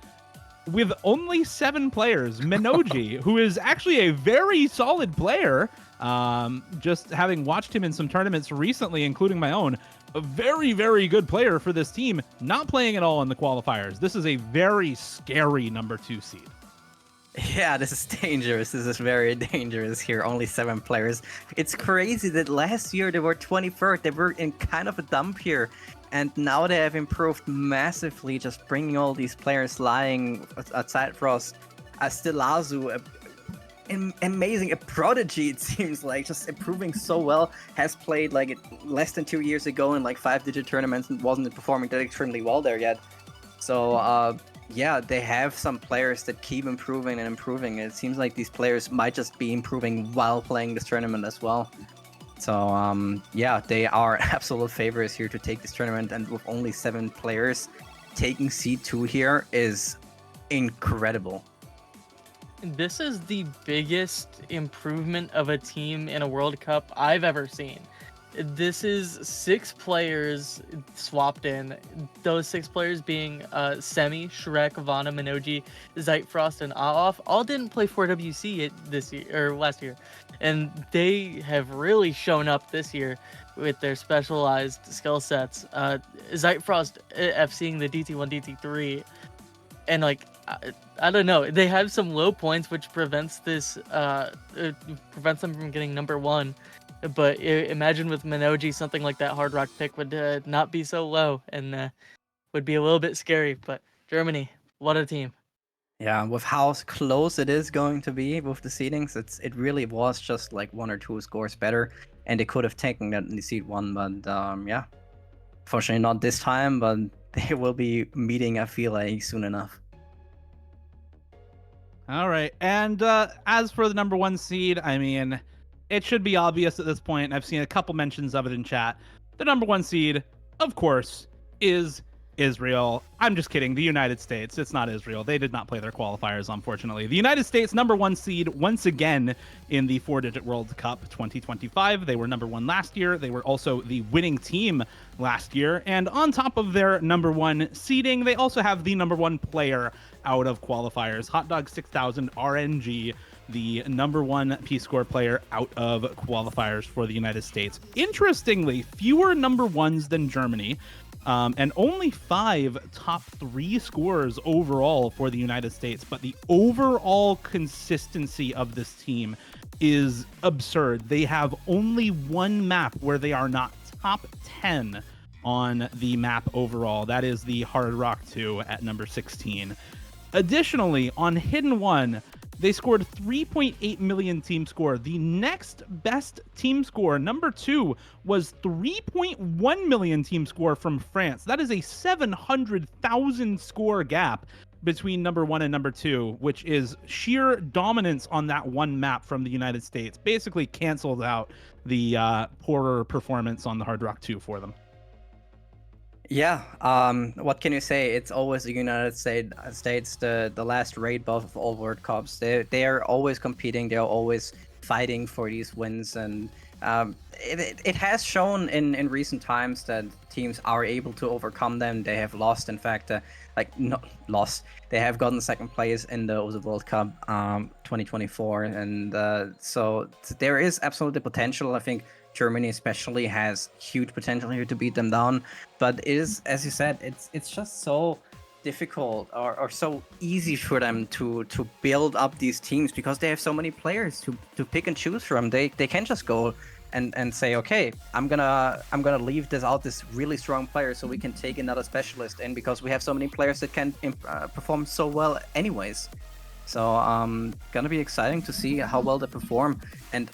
S1: with only 7 players. Minoji, who is actually a very solid player, just having watched him in some tournaments recently, including my own, a very, very good player for this team, not playing at all in the qualifiers. This is a very scary number 2 seed.
S2: Yeah, this is dangerous. This is very dangerous here. Only 7 players. It's crazy that last year they were 23rd. They were in kind of a dump here. And now they have improved massively, just bringing all these players lying outside Frost. Stilazu, amazing, a prodigy it seems like, just improving so well. Has played like less than 2 years ago in like 5-digit tournaments and wasn't performing that extremely well there yet. So yeah, they have some players that keep improving and improving. It seems like these players might just be improving while playing this tournament as well. So yeah, they are absolute favorites here to take this tournament, and with only 7 players, taking seed 2 here is incredible.
S3: This is the biggest improvement of a team in a World Cup I've ever seen. This is 6 players swapped in. Those 6 players being Semi, Shrek, Vana, Minoji, Zeitfrost, and Aof. All didn't play 4WC this year or last year, and they have really shown up this year with their specialized skill sets. Zeitfrost FCing the DT1, DT3, and like I don't know, they have some low points which prevents this prevents them from getting number 1. But imagine with Minoji, something like that Hard Rock pick would not be so low and would be a little bit scary. But Germany, what a team.
S2: Yeah, with how close it is going to be with the seedings, it really was just like 1 or 2 scores better, and they could have taken that in the seed 1. But yeah, fortunately not this time, but they will be meeting, I feel like, soon enough.
S1: All right, and as for the number 1 seed, I mean, it should be obvious at this point. I've seen a couple mentions of it in chat. The number 1 seed, of course, is Israel. I'm just kidding. The United States. It's not Israel. They did not play their qualifiers, unfortunately. The United States, number 1 seed, once again in the 4-digit World Cup 2025. They were number 1 last year. They were also the winning team last year. And on top of their number 1 seeding, they also have the number 1 player out of qualifiers. Hot Dog 6000 RNG, the number 1 P-score player out of qualifiers for the United States. Interestingly, fewer number 1s than Germany, and only 5 top 3 scores overall for the United States. But the overall consistency of this team is absurd. They have only 1 map where they are not top 10 on the map overall. That is the Hard Rock 2 at number 16. Additionally, on Hidden 1, they scored 3.8 million team score. The next best team score, number 2, was 3.1 million team score from France. That is a 700,000 score gap between number 1 and number 2, which is sheer dominance on that 1 map from the United States. Basically canceled out the poorer performance on the Hard Rock 2 for them.
S2: Yeah, what can you say? It's always the United States, the last raid buff of all World Cups. They are always competing. They are always fighting for these wins, and it has shown in recent times that teams are able to overcome them. They have lost, in fact, not lost. They have gotten 2nd place in the World Cup 2024, and so there is absolutely potential. I think Germany especially has huge potential here to beat them down. But it is, as you said, it's just so difficult or so easy for them to build up these teams because they have so many players to pick and choose from. They can't just go and say, okay, I'm gonna leave this really strong player so we can take another specialist in because we have so many players that can perform so well anyways. So gonna be exciting to see how well they perform, and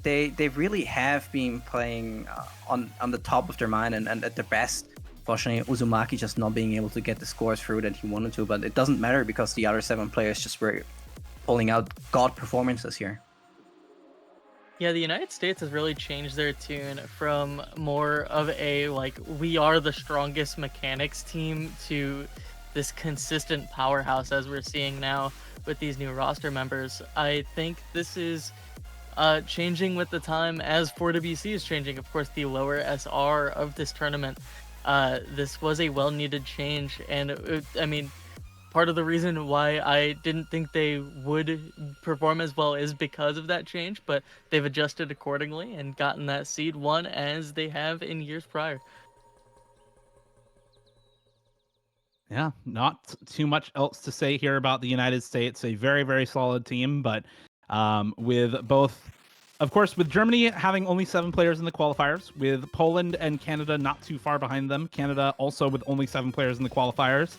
S2: they really have been playing on the top of their mind and at their best. Fortunately, Uzumaki just not being able to get the scores through that he wanted to, but it doesn't matter because the other 7 players just were pulling out god performances here.
S3: Yeah, the United States has really changed their tune from more of a, like, we are the strongest mechanics team to this consistent powerhouse as we're seeing now with these new roster members. I think this is changing with the time as 4WC is changing. Of course, the lower SR of this tournament. This was a well-needed change, and I mean, part of the reason why I didn't think they would perform as well is because of that change, but they've adjusted accordingly and gotten that seed 1 as they have in years prior.
S1: Yeah, not too much else to say here about the United States. A very, very solid team, but with both, of course, with Germany having only 7 players in the qualifiers, with Poland and Canada not too far behind them. Canada also with only 7 players in the qualifiers.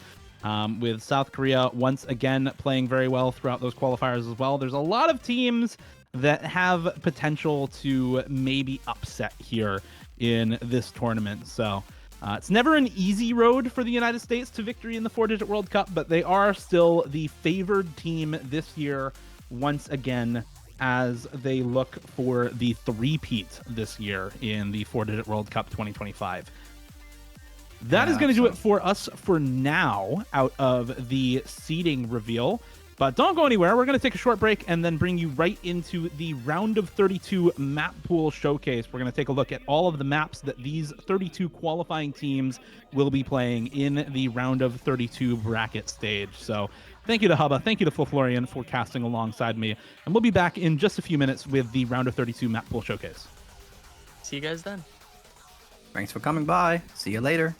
S1: With South Korea once again playing very well throughout those qualifiers as well. There's a lot of teams that have potential to maybe upset here in this tournament. So it's never an easy road for the United States to victory in the 4-digit World Cup, but they are still the favored team this year once again as they look for the three-peat this year in the 4-digit World Cup 2025. That is going to do it for us for now out of the seeding reveal. But don't go anywhere. We're going to take a short break and then bring you right into the round of 32 map pool showcase. We're going to take a look at all of the maps that these 32 qualifying teams will be playing in the round of 32 bracket stage. So thank you to Hubba. Thank you to Florian for casting alongside me. And we'll be back in just a few minutes with the round of 32 map pool showcase.
S3: See you guys then.
S2: Thanks for coming by. See you later.